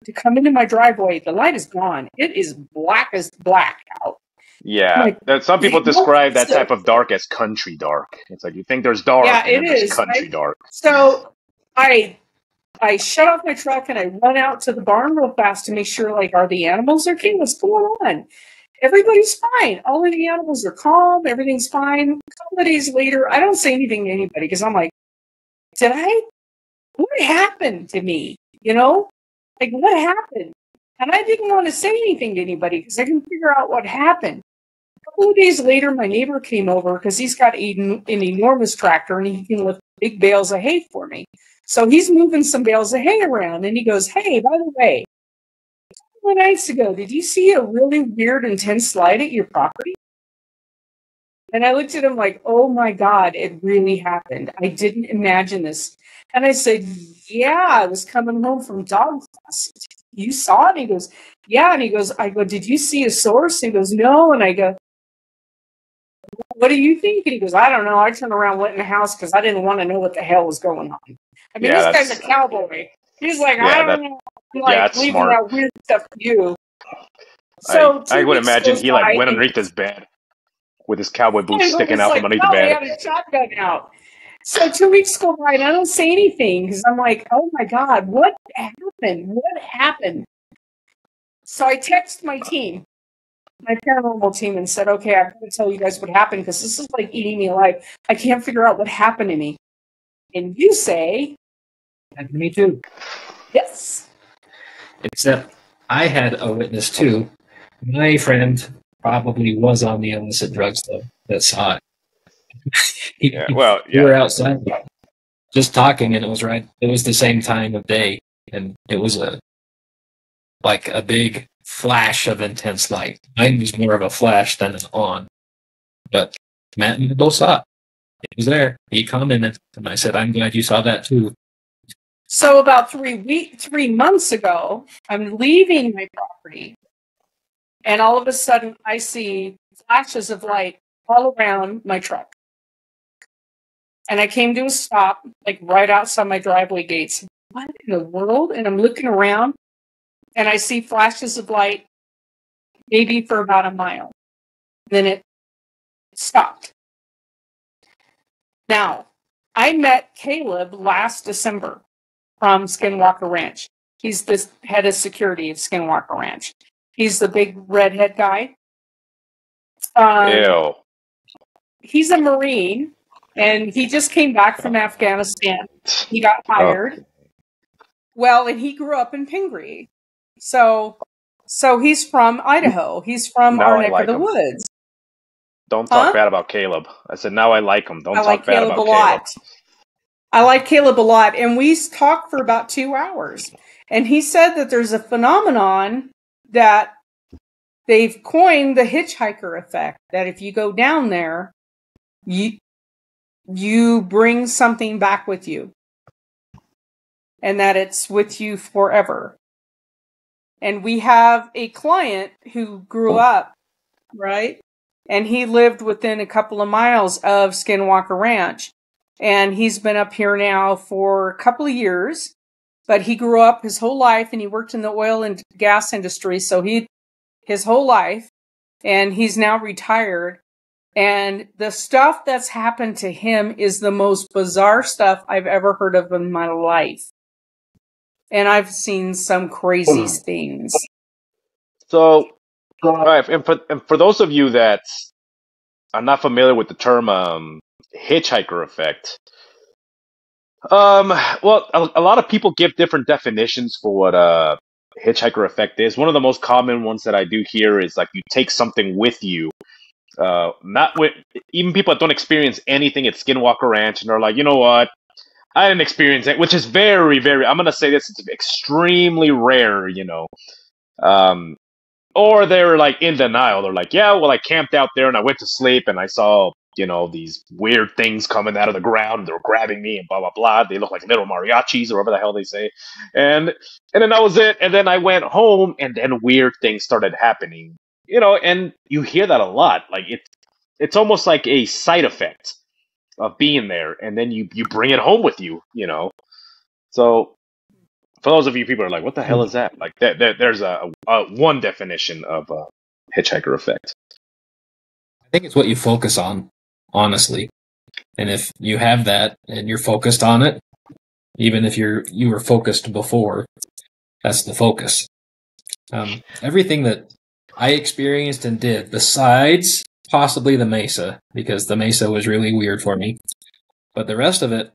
to come into my driveway, the light is gone. It is black as black out. Yeah, some people describe that type of dark as country dark. It's like you think there's dark, and there's country dark. So I shut off my truck and I run out to the barn real fast to make sure, like, are the animals okay? What's going on? Everybody's fine. All of the animals are calm. Everything's fine. A couple of days later, I don't say anything to anybody because I'm like, what happened to me? You know? Like, what happened? And I didn't want to say anything to anybody because I couldn't figure out what happened. A couple of days later, my neighbor came over because he's got an enormous tractor and he can lift big bales of hay for me. So he's moving some bales of hay around and he goes, hey, by the way, a couple of nights ago, did you see a really weird, intense light at your property? And I looked at him like, oh my God, it really happened. I didn't imagine this. And I said, yeah, I was coming home from dog class. You saw it? He goes, yeah. And he goes, I go, did you see a source? He goes, no. And I go, what do you think? And he goes, I don't know. I turned around, went in the house because I didn't want to know what the hell was going on. I mean, this guy's a cowboy. He's like, I don't know. I'm like, leaving smart. That weird stuff to you. So I would imagine he like went underneath his bed with his cowboy boots sticking out from underneath the bed. He had a shotgun out. So 2 weeks go by and I don't say anything because I'm like, oh my God, what happened? What happened? So I text my team, my paranormal team, and said, okay, I've got to tell you guys what happened because this is like eating me alive. I can't figure out what happened to me. And you say, happened to me too. Yes. Except I had a witness too. My friend probably was on the illicit drugs though that saw it. We were outside just talking, and it was the same time of day, and it was a big flash of intense light. Mine was more of a flash than an on, but Matt and both saw it. It was there. He commented, and I said, I'm glad you saw that too. So about 3 months ago, I'm leaving my property, and all of a sudden I see flashes of light all around my truck. And I came to a stop, like right outside my driveway gates. What in the world? And I'm looking around, and I see flashes of light maybe for about a mile. Then it stopped. Now, I met Caleb last December from Skinwalker Ranch. He's the head of security of Skinwalker Ranch. He's the big redhead guy. Ew. He's a Marine, and he just came back from Afghanistan. He got hired. Well, and he grew up in Pingree. So he's from Idaho. He's from our neck of the woods. Don't talk bad about Caleb. I said, now I like him. Don't talk bad about Caleb. I like Caleb a lot. And we talked for about 2 hours. And he said that there's a phenomenon that they've coined the hitchhiker effect. That if you go down there, you bring something back with you. And that it's with you forever. And we have a client who grew up, right? And he lived within a couple of miles of Skinwalker Ranch. And he's been up here now for a couple of years. But he grew up his whole life, and he worked in the oil and gas industry. So his whole life, and he's now retired. And the stuff that's happened to him is the most bizarre stuff I've ever heard of in my life. And I've seen some crazy things. So, all right, and for those of you that are not familiar with the term hitchhiker effect, well, a lot of people give different definitions for what hitchhiker effect is. One of the most common ones that I do hear is like you take something with you. Not with even people that don't experience anything at Skinwalker Ranch, and they're like, you know what? I didn't experience it, which is very, very. I'm gonna say this: it's extremely rare, or they're like in denial. They're like, yeah, well, I camped out there and I went to sleep and I saw, these weird things coming out of the ground. They were grabbing me and blah, blah, blah. They look like little mariachis or whatever the hell they say. And then that was it. And then I went home and then weird things started happening, and you hear that a lot. Like it's almost like a side effect of being there. And then you bring it home with you, So for those of you people who are like, what the hell is that? Like there's a one definition of hitchhiker effect. I think it's what you focus on, honestly. And if you have that and you're focused on it, even if you were focused before, that's the focus. Everything that I experienced and did, besides possibly the Mesa, because the Mesa was really weird for me, but the rest of it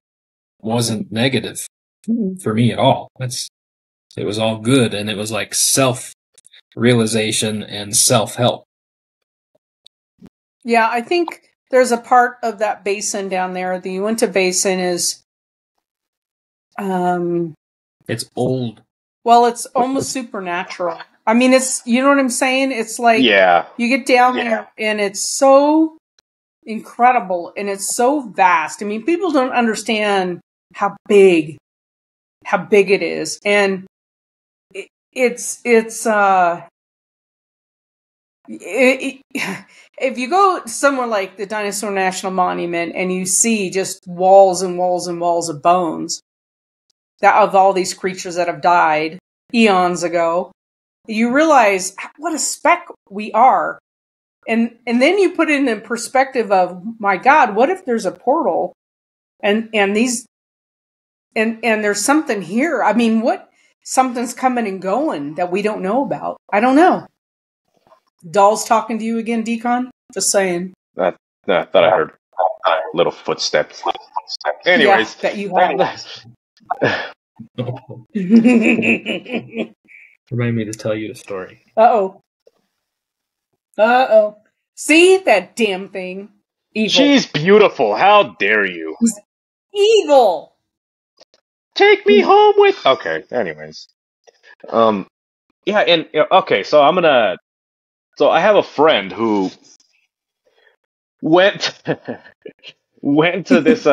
wasn't negative for me at all. It was all good, and it was like self-realization and self-help. Yeah, I think there's a part of that basin down there. The Uinta Basin is... it's old. Well, it's almost supernatural. I mean, it's... You know what I'm saying? It's like... Yeah. You get down there, and it's so incredible, and it's so vast. I mean, people don't understand how big it is. And if you go somewhere like the Dinosaur National Monument and you see just walls and walls and walls of bones of all these creatures that have died eons ago, you realize what a speck we are. And then you put it in perspective of, my God, what if there's a portal and there's something here? I mean, something's coming and going that we don't know about. I don't know. Doll's talking to you again, Decon? Just saying. I thought I heard little footsteps. Anyways. Yeah, that you have. Remind me to tell you a story. Uh-oh. See that damn thing? Evil. She's beautiful. How dare you? Evil. Take me home with... Okay, anyways. Yeah, and... Okay, so I'm gonna... So I have a friend who went to this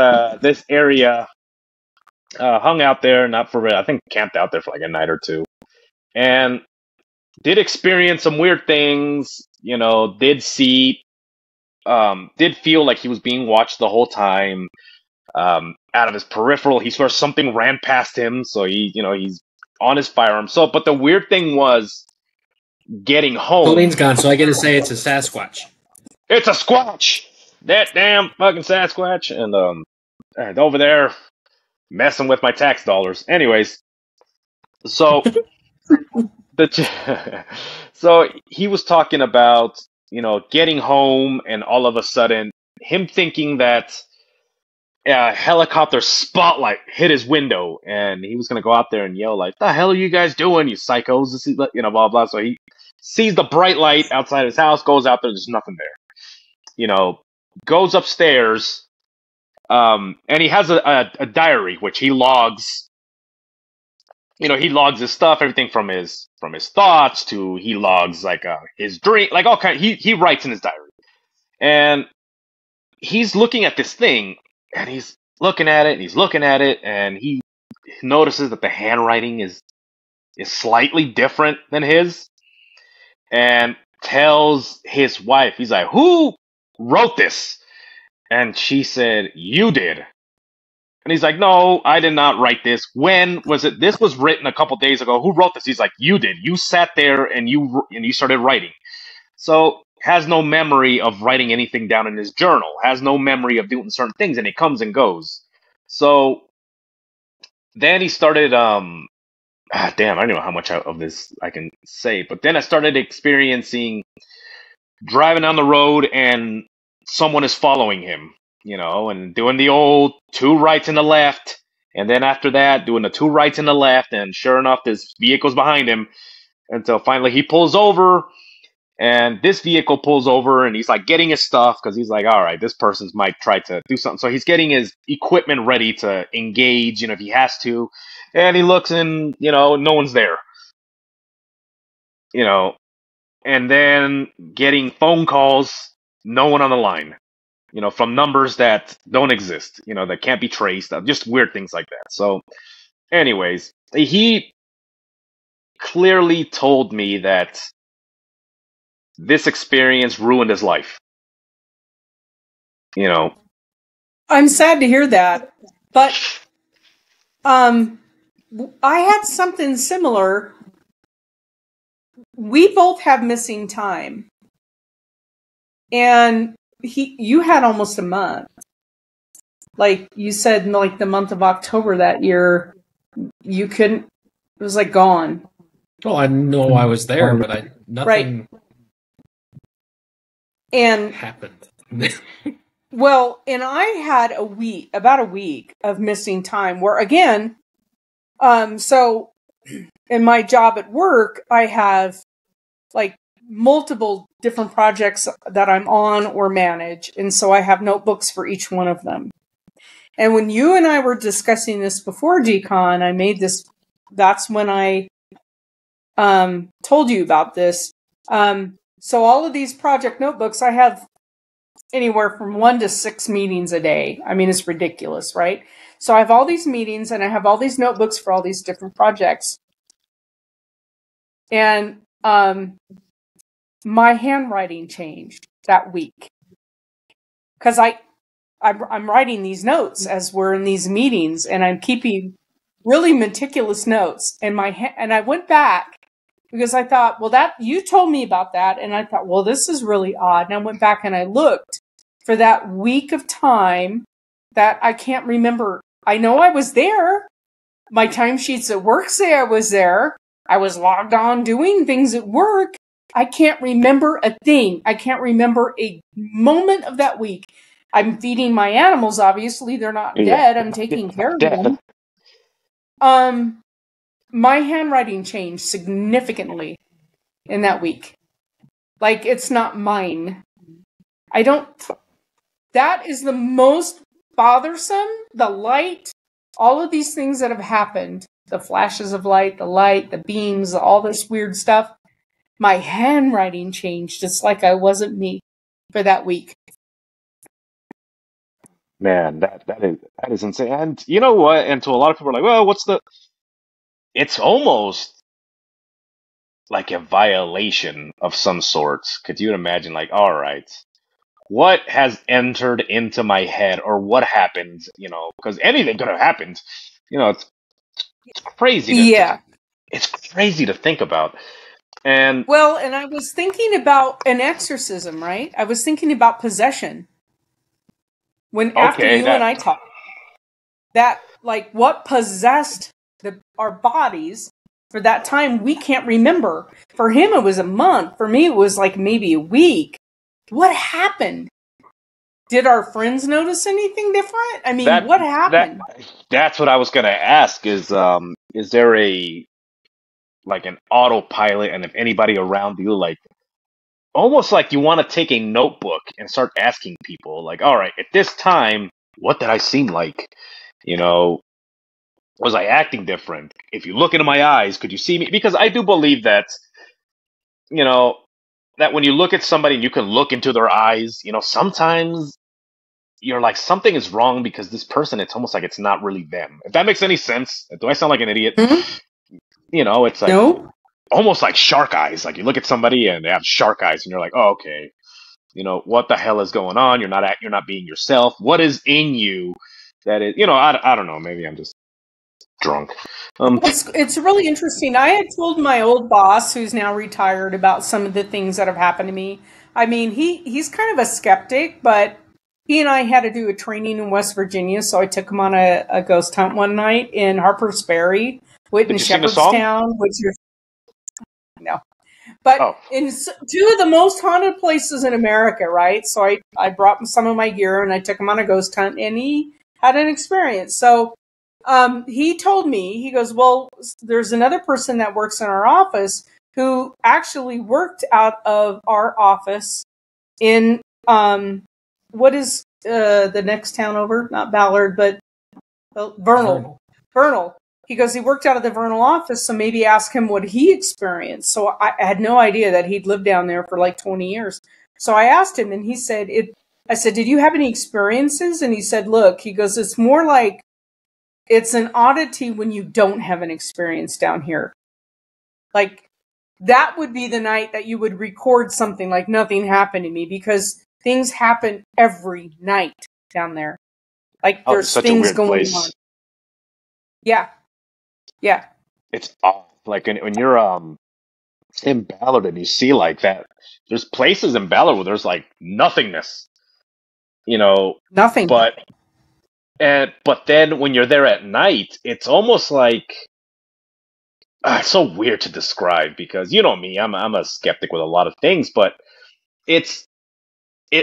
area, hung out there, I think camped out there for like a night or two, and did experience some weird things, did feel like he was being watched the whole time. Out of his peripheral, he swears something ran past him, so he's on his firearm. So, but the weird thing was getting home. Colleen's gone, so I get to say it's a Sasquatch. It's a Squatch! That damn fucking Sasquatch! And over there messing with my tax dollars. Anyways, so so he was talking about, getting home and all of a sudden him thinking that a helicopter spotlight hit his window and he was going to go out there and yell like, the hell are you guys doing, you psychos? This is, blah, blah. So he sees the bright light outside his house, goes out there, there's nothing there. Goes upstairs, and he has a diary which he logs. He logs his stuff, everything from his thoughts to he logs like his dream, like all kind. He writes in his diary, and he's looking at this thing, and he's looking at it, and he's looking at it, and he notices that the handwriting is slightly different than his, and tells his wife, he's like, who wrote this? And she said, you did. And he's like, no, I did not write this. When was it? This was written a couple days ago. Who wrote this? He's like, you did. You sat there and you started writing. So has no memory of writing anything down in his journal. Has no memory of doing certain things, and it comes and goes. So then he started damn, I don't know how much of this I can say, but then I started experiencing driving down the road and someone is following him, and doing the old two rights and a left. And then after that, doing the two rights and a left. And sure enough, this vehicle's behind him until finally he pulls over. And this vehicle pulls over and he's like getting his stuff because he's like, all right, this person's might try to do something. So he's getting his equipment ready to engage, if he has to. And he looks and, no one's there. And then getting phone calls, no one on the line, from numbers that don't exist, that can't be traced, just weird things like that. So, anyways, he clearly told me that this experience ruined his life. I'm sad to hear that, but I had something similar. We both have missing time. And you had almost a month. Like you said, in like the month of October that year, you couldn't, it was like gone. Well, I know I was there, but nothing happened. Well, and I had about a week of missing time where, again, so in my job at work, I have like multiple different projects that I'm on or manage. And so I have notebooks for each one of them. And when you and I were discussing this before DCon, I made this, that's when I told you about this. So all of these project notebooks, I have anywhere from 1 to 6 meetings a day. I mean, it's ridiculous, right? So I have all these meetings and I have all these notebooks for all these different projects. And my handwriting changed that week because I'm writing these notes as we're in these meetings, and I'm keeping really meticulous notes. And and I went back because I thought, well, that you told me about that, and I thought, well, this is really odd. And I went back and I looked for that week of time that I can't remember. I know I was there. My timesheets at work say I was there. I was logged on doing things at work. I can't remember a thing. I can't remember a moment of that week. I'm feeding my animals, obviously. They're not dead. I'm taking care of them. My handwriting changed significantly in that week. Like, it's not mine. That is the most bothersome. The light, all of these things that have happened, the flashes of light, the beams, all this weird stuff. My handwriting changed. It's like I wasn't me for that week. Man, that is insane. And you know what? And to a lot of people are like, well, it's almost like a violation of some sorts. Could you imagine, like, all right, what has entered into my head or what happened, because anything could have happened. It's crazy. It's crazy to think about. And I was thinking about an exorcism, right? I was thinking about possession. After you and I talked, that like what possessed our bodies for that time, we can't remember. For him, it was a month. For me, it was like maybe a week. What happened? Did our friends notice anything different? I mean, what happened? That's what I was going to ask. Is there an autopilot, and if anybody around you, like, almost like you want to take a notebook and start asking people, like, all right, at this time, what did I seem like? Was I acting different? If you look into my eyes, could you see me? Because I do believe that, that when you look at somebody and you can look into their eyes, sometimes you're like, something is wrong because this person, it's almost like it's not really them. If that makes any sense. Do I sound like an idiot? Mm-hmm. It's like almost like shark eyes. Like you look at somebody and they have shark eyes and you're like, oh, okay. What the hell is going on? You're not being yourself. What is in you that is, I don't know. Maybe I'm just drunk. It's really interesting. I had told my old boss, who's now retired, about some of the things that have happened to me. I mean, he's kind of a skeptic, but he and I had to do a training in West Virginia, so I took him on a ghost hunt one night in Harper's Ferry, Whit in Shepherdstown, which is no. But in two of the most haunted places in America, right? So I brought some of my gear and I took him on a ghost hunt, and he had an experience. So he told me, he goes, well, there's another person that works in our office who actually worked out of our office in what is the next town over? Not Ballard, but Vernal. He goes, he worked out of the Vernal office, so maybe ask him what he experienced. So I had no idea that he'd lived down there for like 20 years. So I asked him, and he said, I said, did you have any experiences? And he said, look, he goes, it's more like it's an oddity when you don't have an experience down here. Like, that would be the night that you would record something like nothing happened to me, because things happen every night down there. Like, there's things going on. Yeah. Yeah. It's odd. Like when you're in Ballard and you see like that, there's places in Ballard where there's like nothingness. Nothing. But then when you're there at night, it's almost like it's so weird to describe, because you know me, I'm a skeptic with a lot of things, but it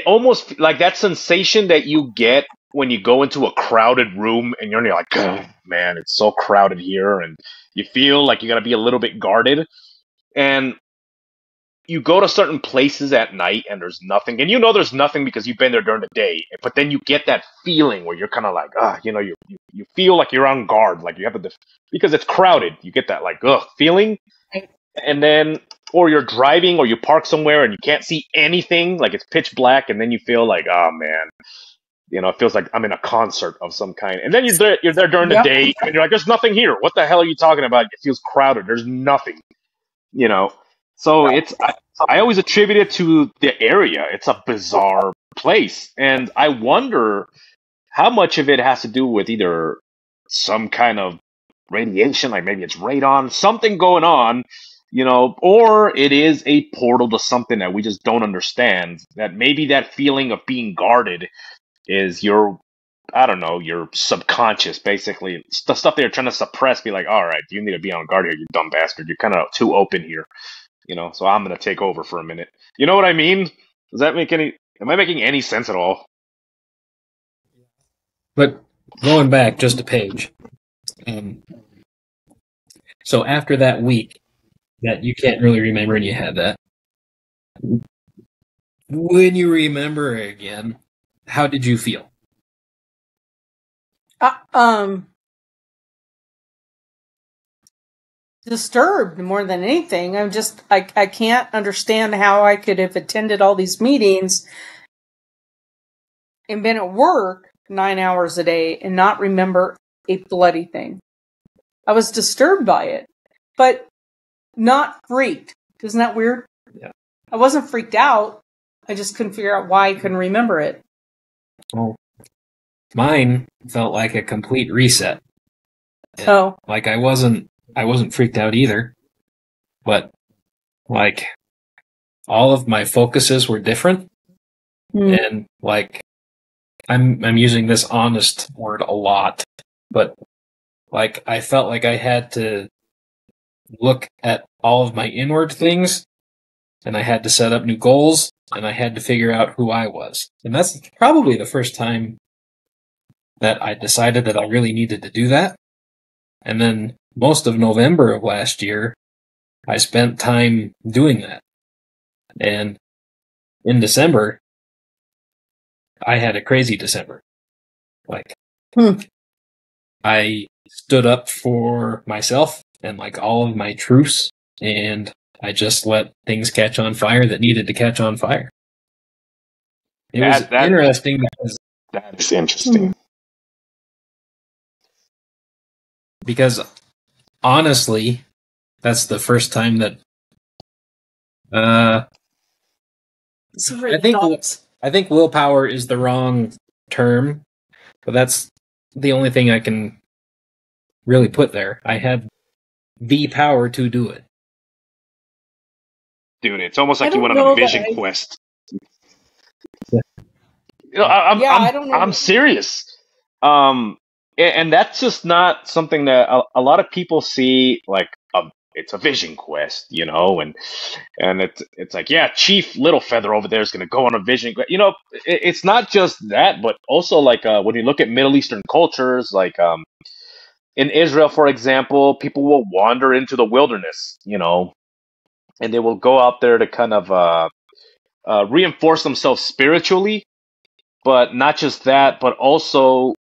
almost like that sensation that you get when you go into a crowded room and you're like, oh, man, it's so crowded here, and you feel like you got to be a little bit guarded, and you go to certain places at night and there's nothing, and there's nothing because you've been there during the day, but then you get that feeling where you're kind of like, you feel like you're on guard, like you have because it's crowded, you get that like feeling, and then, or you're driving or you park somewhere and you can't see anything, like it's pitch black, and then you feel like, oh man, it feels like I'm in a concert of some kind. And then you're there during the day and you're like, there's nothing here. What the hell are you talking about? It feels crowded. There's nothing, So I always attribute it to the area. It's a bizarre place. And I wonder how much of it has to do with either some kind of radiation, like maybe it's radon, something going on, or it is a portal to something that we just don't understand. That maybe that feeling of being guarded is your subconscious, basically. The stuff they're trying to suppress, be like, all right, you need to be on guard here, you dumb bastard. You're kind of too open here, so I'm going to take over for a minute. You know what I mean? Am I making any sense at all? But going back just a page. So after that week that you can't really remember and you had that, when you remember again, how did you feel? Disturbed more than anything. I can't understand how I could have attended all these meetings and been at work 9 hours a day and not remember a bloody thing. I was disturbed by it, but not freaked. Isn't that weird? Yeah. I wasn't freaked out. I just couldn't figure out why I couldn't remember it. Well, mine felt like a complete reset. Like I wasn't freaked out either, but like all of my focuses were different, and like I'm using this honest word a lot, but like I felt like I had to look at all of my inward things, and I had to set up new goals, and I had to figure out who I was, and that's probably the first time that I decided that I really needed to do that. And then most of November of last year, I spent time doing that. And in December, I had a crazy December. Like, I stood up for myself and like all of my truths, and I just let things catch on fire that needed to catch on fire. It was interesting because... That is interesting. Because honestly, that's the first time that I think willpower is the wrong term, but that's the only thing I can really put there. I had the power to do it. Dude, it's almost like you went on a vision quest. I'm serious. and that's just not something that a lot of people see like it's a vision quest, and it's like, yeah, Chief Littlefeather over there is going to go on a vision quest. It's not just that, but also like when you look at Middle Eastern cultures, like in Israel, for example, people will wander into the wilderness, and they will go out there to kind of reinforce themselves spiritually, but not just that, but also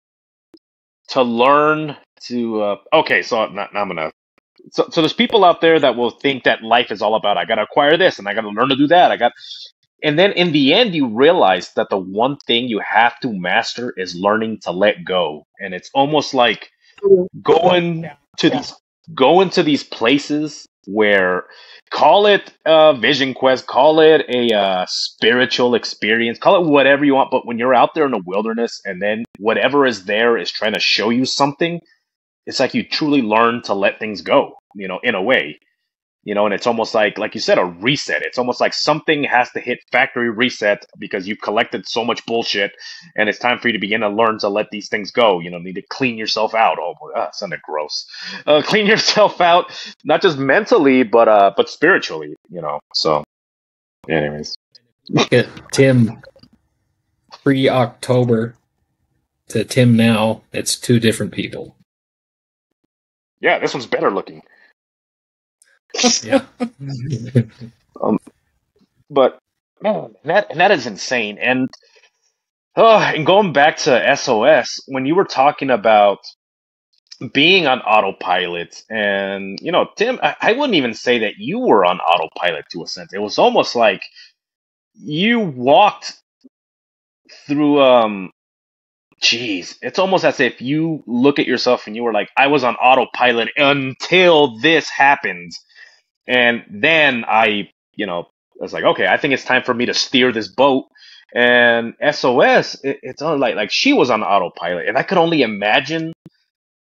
to learn to. Okay, so now I'm gonna. So there's people out there that will think that life is all about I got to acquire this and I got to learn to do that. And then in the end, you realize that the one thing you have to master is learning to let go. And it's almost like going to these places where, call it a vision quest, call it a spiritual experience, call it whatever you want. But when you're out there in the wilderness and then whatever is there is trying to show you something, it's like you truly learn to let things go, in a way. And it's almost like you said, a reset. It's almost like something has to hit factory reset because you've collected so much bullshit, and it's time for you to begin to learn to let these things go. Need to clean yourself out. Oh boy, sounded gross. Clean yourself out, not just mentally, but spiritually. So, anyways, look at Tim pre-October to Tim now. It's two different people. Yeah, this one's better looking. Yeah. But man, that is insane. And going back to SOS, when you were talking about being on autopilot, and Tim, I wouldn't even say that you were on autopilot to a sense. It was almost like you walked through it's almost as if you look at yourself and you were like, I was on autopilot until this happened. And then I was like, okay, I think it's time for me to steer this boat. And SOS, it's only like she was on autopilot. And I could only imagine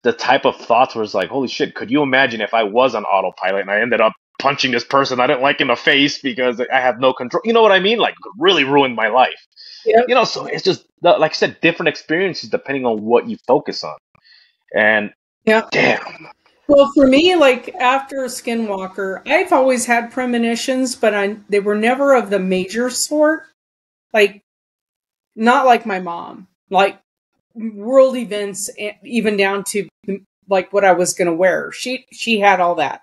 the type of thoughts where it's like, holy shit, could you imagine if I was on autopilot and I ended up punching this person I didn't like in the face because I have no control? You know what I mean? Like, really ruined my life. Yep. So it's just, like I said, different experiences depending on what you focus on. And damn. Well, for me, like after Skinwalker, I've always had premonitions, but they were never of the major sort. Like, not like my mom. Like world events, even down to like what I was going to wear. She had all that.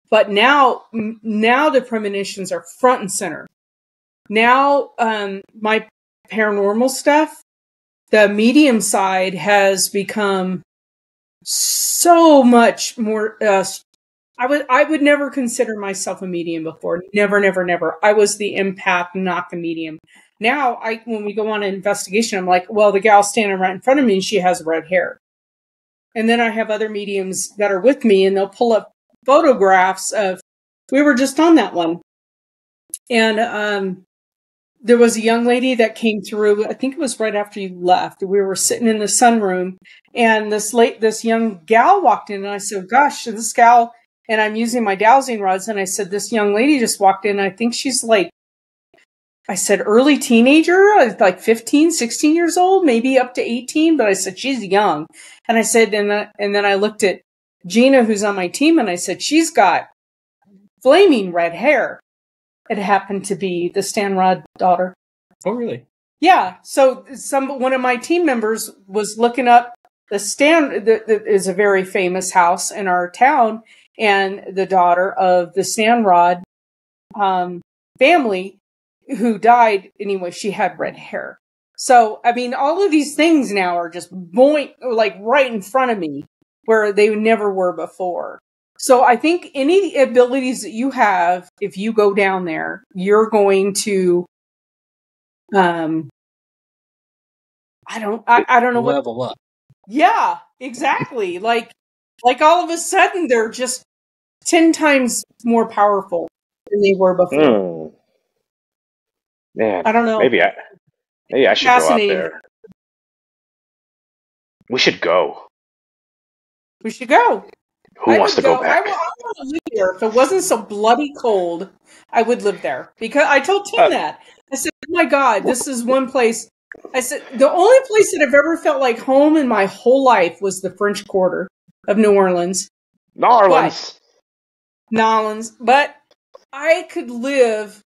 But now the premonitions are front and center. Now, my paranormal stuff, the medium side has become so much more. I would never consider myself a medium before. Never. I was the empath, not the medium. Now, when we go on an investigation, I'm like, well, the gal standing right in front of me, and she has red hair. And then I have other mediums that are with me, and they'll pull up photographs of. We were just on that one, and there was a young lady that came through. I think it was right after you left. We were sitting in the sunroom, and this young gal walked in, and I said, gosh, this gal, and I'm using my dowsing rods, and I said, this young lady just walked in. I think she's like, I said, early teenager, like 15, 16 years old, maybe up to 18, but I said, she's young. And I said, and then I looked at Gina, who's on my team, and I said, she's got flaming red hair. It happened to be the Stanrod daughter. Oh, really? Yeah. So one of my team members was looking up the Stan. That is a very famous house in our town, and the daughter of the Stanrod family who died. Anyway, she had red hair. So I mean, all of these things now are just like right in front of me, where they never were before. So I think any abilities that you have, if you go down there, you're going to, I don't know what. Level up. Yeah, exactly. Like all of a sudden they're just 10 times more powerful than they were before. Man, I don't know. Maybe I should go out there. We should go. We should go. Who wants to go back? I want to live there. If it wasn't so bloody cold, I would live there. Because I told Tim that. I said, oh my God, this is one place. I said, the only place that I've ever felt like home in my whole life was the French Quarter of New Orleans. But I could live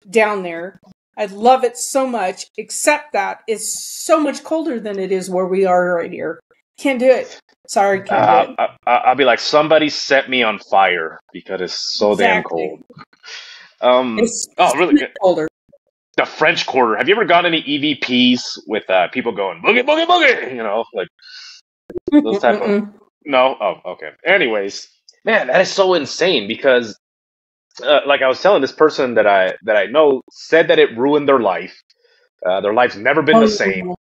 down there. I love it so much, except that it's so much colder than it is where we are right here. Can't do it. Sorry, can't do it. I'll be like, somebody set me on fire because it's so damn cold. It's really good. Colder. The French Quarter. Have you ever got any EVPs with people going boogie boogie boogie? You know, like those type of. No. Oh, okay. Anyways, man, that is so insane because, like I was telling this person that I know said that it ruined their life. Their life's never been the same.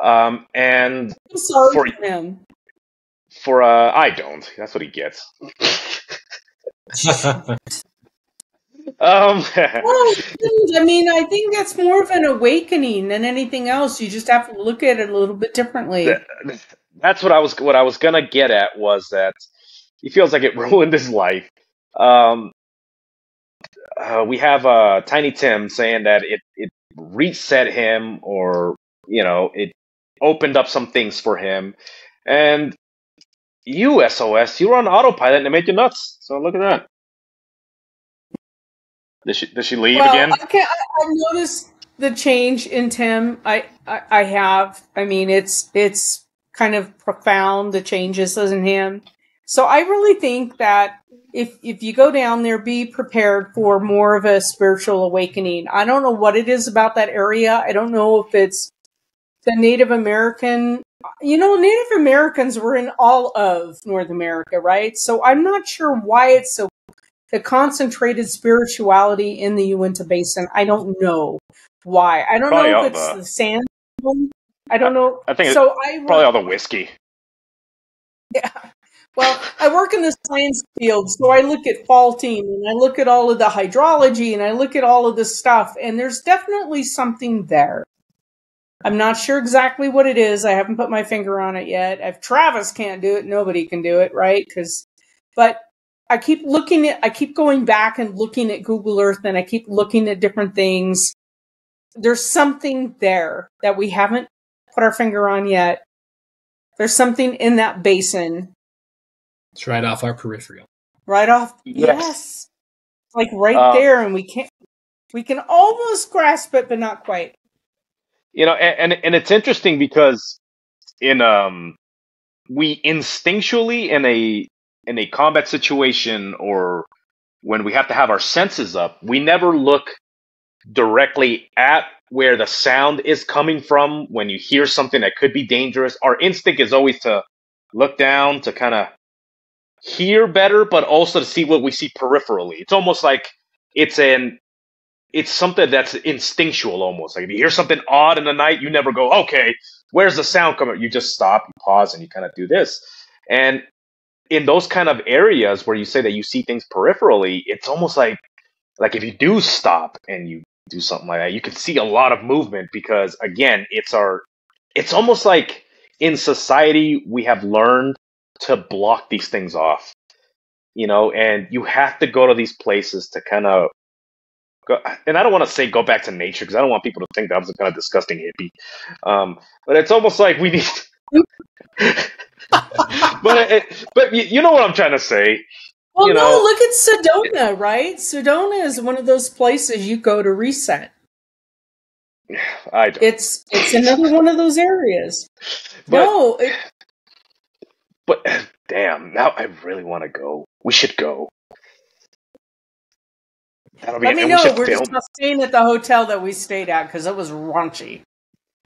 And I'm sorry for him. I don't. That's what he gets. Well, I mean, I think that's more of an awakening than anything else. You just have to look at it a little bit differently. That's what I was gonna get at, was that he feels like it ruined his life. We have Tiny Tim saying that it reset him, or it opened up some things for him, and you SOS, you were on autopilot and it made you nuts. So look at that. Does she leave again? I've noticed the change in Tim. I have. I mean, it's kind of profound, the changes in him. So I really think that if you go down there, be prepared for more of a spiritual awakening. I don't know what it is about that area. I don't know if it's the Native American. Native Americans were in all of North America, right? So I'm not sure why it's so the concentrated spirituality in the Uinta Basin. I don't know why. I don't know if it's the sand. I don't know. I think it's probably all the whiskey. Yeah. Well, I work in the science field, so I look at faulting, and I look at all of the hydrology, and I look at all of this stuff, and there's definitely something there. I'm not sure exactly what it is. I haven't put my finger on it yet. If Travis can't do it, nobody can do it, right? But I keep going back and looking at Google Earth, and I keep looking at different things. There's something there that we haven't put our finger on yet. There's something in that basin. It's right off our peripheral. Right off. Yes. Like right there, and we can almost grasp it, but not quite. And it's interesting because we instinctually in a combat situation, or when we have to have our senses up, we never look directly at where the sound is coming from. When you hear something that could be dangerous, our instinct is always to look down to kind of hear better, but also to see what we see peripherally. It's almost like it's something that's instinctual almost. Like if you hear something odd in the night, you never go, okay, where's the sound coming? You just stop, you pause, and you kind of do this. And in those kind of areas where you say that you see things peripherally, it's almost like if you do stop and you do something like that, you can see a lot of movement, because again, it's almost like in society we have learned to block these things off, and you have to go to these places to kind of go. And I don't want to say go back to nature, because I don't want people to think that I'm some kind of disgusting hippie. But it's almost like we need but you know what I'm trying to say. Well, look at Sedona, right? Sedona is one of those places you go to reset. I don't. It's another one of those areas. But damn, now I really want to go. We should go. Let me know. We're just not staying at the hotel that we stayed at, because it was raunchy.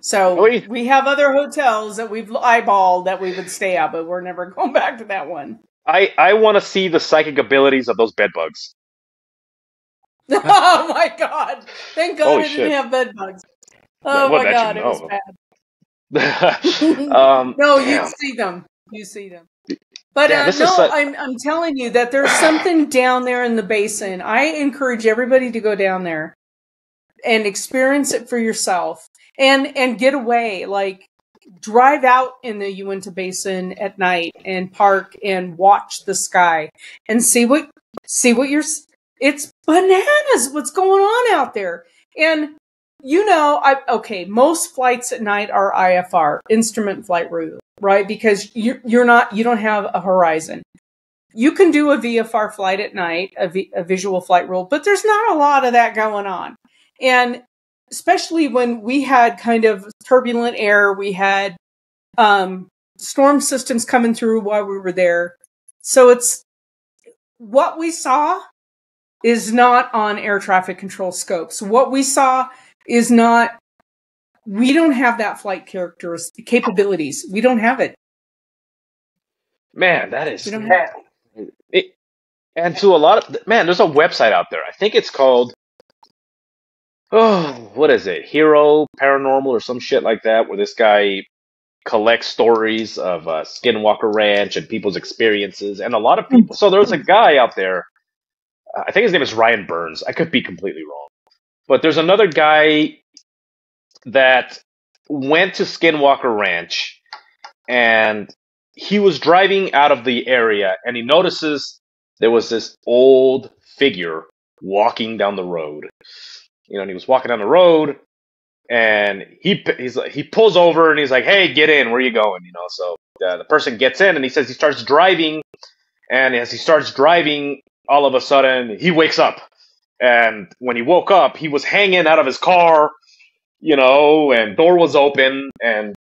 So we have other hotels that we've eyeballed that we would stay at, but we're never going back to that one. I want to see the psychic abilities of those bed bugs. Oh my god! Thank God I didn't have bed bugs. Oh my god, it was bad. No, you see them. You see them. But I'm telling you that there's something down there in the basin. I encourage everybody to go down there and experience it for yourself, and get away. Like, drive out in the Uinta Basin at night and park and watch the sky and see what it's bananas what's going on out there. And most flights at night are IFR, instrument flight rule, right? Because you don't have a horizon. You can do a VFR flight at night, a visual flight rule, but there's not a lot of that going on. And especially when we had kind of turbulent air, we had storm systems coming through while we were there. So it's what we saw is not on air traffic control scopes. What we saw is not, we don't have that flight capabilities. We don't have it. Man, that is... And to a lot of... Man, there's a website out there. I think it's called... what is it? Hero Paranormal or some shit like that, where this guy collects stories of Skinwalker Ranch and people's experiences. And a lot of people... So there's a guy out there, I think his name is Ryan Burns. I could be completely wrong. But there's another guy that went to Skinwalker Ranch, and he was driving out of the area, and he notices there was this old figure walking down the road. And he was walking down the road, and he pulls over, and he's like, "Hey, get in. Where are you going?" So the person gets in, and he says he starts driving, and as he starts driving, all of a sudden he wakes up. And when he woke up, he was hanging out of his car, and door was open, and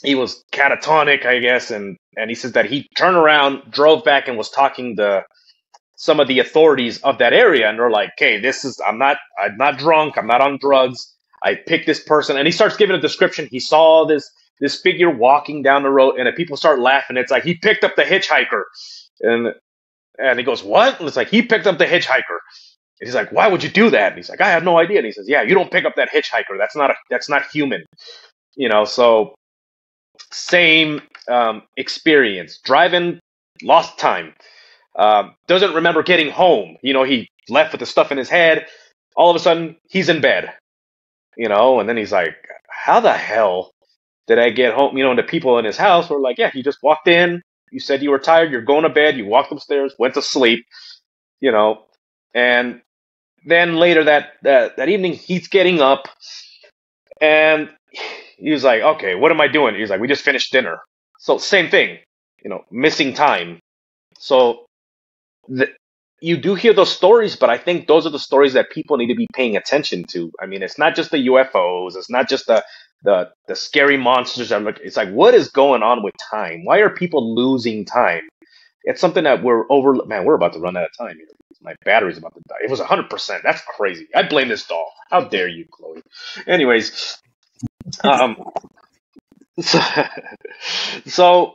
he was catatonic, I guess, and he says that he turned around, drove back, and was talking to some of the authorities of that area, and they're like, "Okay, I'm not drunk, I'm not on drugs, I picked this person," and he starts giving a description. He saw this figure walking down the road, and people start laughing. It's like he picked up the hitchhiker, and he goes, "What?" And it's like he picked up the hitchhiker. And he's like, "Why would you do that?" And he's like, "I have no idea." And he says, "Yeah, you don't pick up that hitchhiker. That's not human." So same experience. Driving, lost time. Doesn't remember getting home. He left with the stuff in his head. All of a sudden, he's in bed. And then he's like, "How the hell did I get home?" And the people in his house were like, "Yeah, you just walked in. You said you were tired. You're going to bed. You walked upstairs, went to sleep." And then later that evening, he's getting up, and he was like, "Okay, what am I doing?" He's like, "We just finished dinner." So same thing, missing time. So you do hear those stories, but I think those are the stories that people need to be paying attention to. I mean, it's not just the UFOs. It's not just the scary monsters. It's like, what is going on with time? Why are people losing time? It's something that we're about to run out of time. My battery's about to die. It was 100%. That's crazy. I blame this doll. How dare you, Chloe? Anyways, so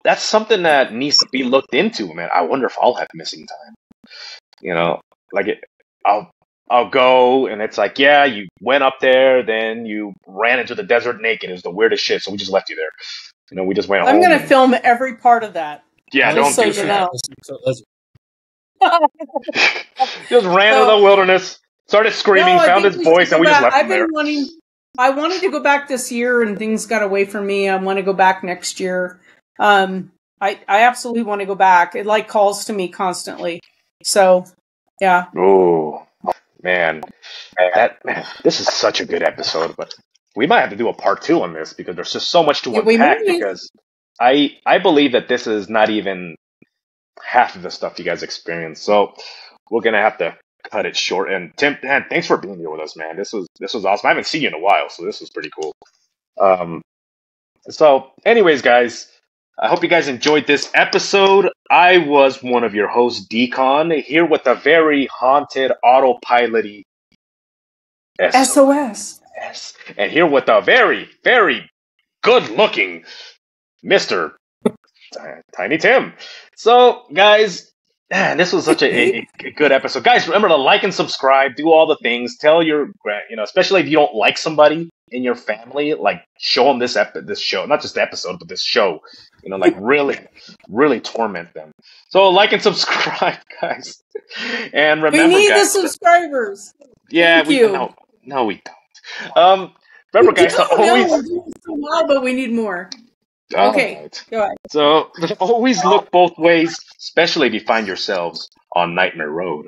that's something that needs to be looked into, man. I wonder if I'll have missing time. I'll go, and it's like, yeah, you went up there, then you ran into the desert naked. It was the weirdest shit, so we just left you there. We just went home. I'm going to film every part of that. Yeah, don't do that. Just ran into the wilderness, started screaming, found his voice, and we just left him there. I wanted to go back this year, and things got away from me. I want to go back next year. I absolutely want to go back. It calls to me constantly. So, yeah. Oh, man. This is such a good episode, but we might have to do a part 2 on this because there's just so much to unpack, because I believe that this is not even half of the stuff you guys experience. So we're going to have to cut it short. And Tim, man, thanks for being here with us, man. This was awesome. I haven't seen you in a while, so this was pretty cool. So anyways, guys, I hope you guys enjoyed this episode. I was one of your hosts, Decon, here with a very haunted autopilot-y SOS. Yes. And here with a very, very good-looking Mr. Tiny Tim. So, guys, man, this was such a good episode. Guys, remember to like and subscribe, do all the things, tell your, especially if you don't like somebody in your family, show them this show, not just the episode, but this show, really, really torment them. So, like and subscribe, guys. And remember, we need guys, the subscribers. Yeah, no, we don't. Remember, guys, to always. We're doing so well, but we need more. Okay, right. Go ahead. So always look both ways, especially if you find yourselves on Nightmare Road.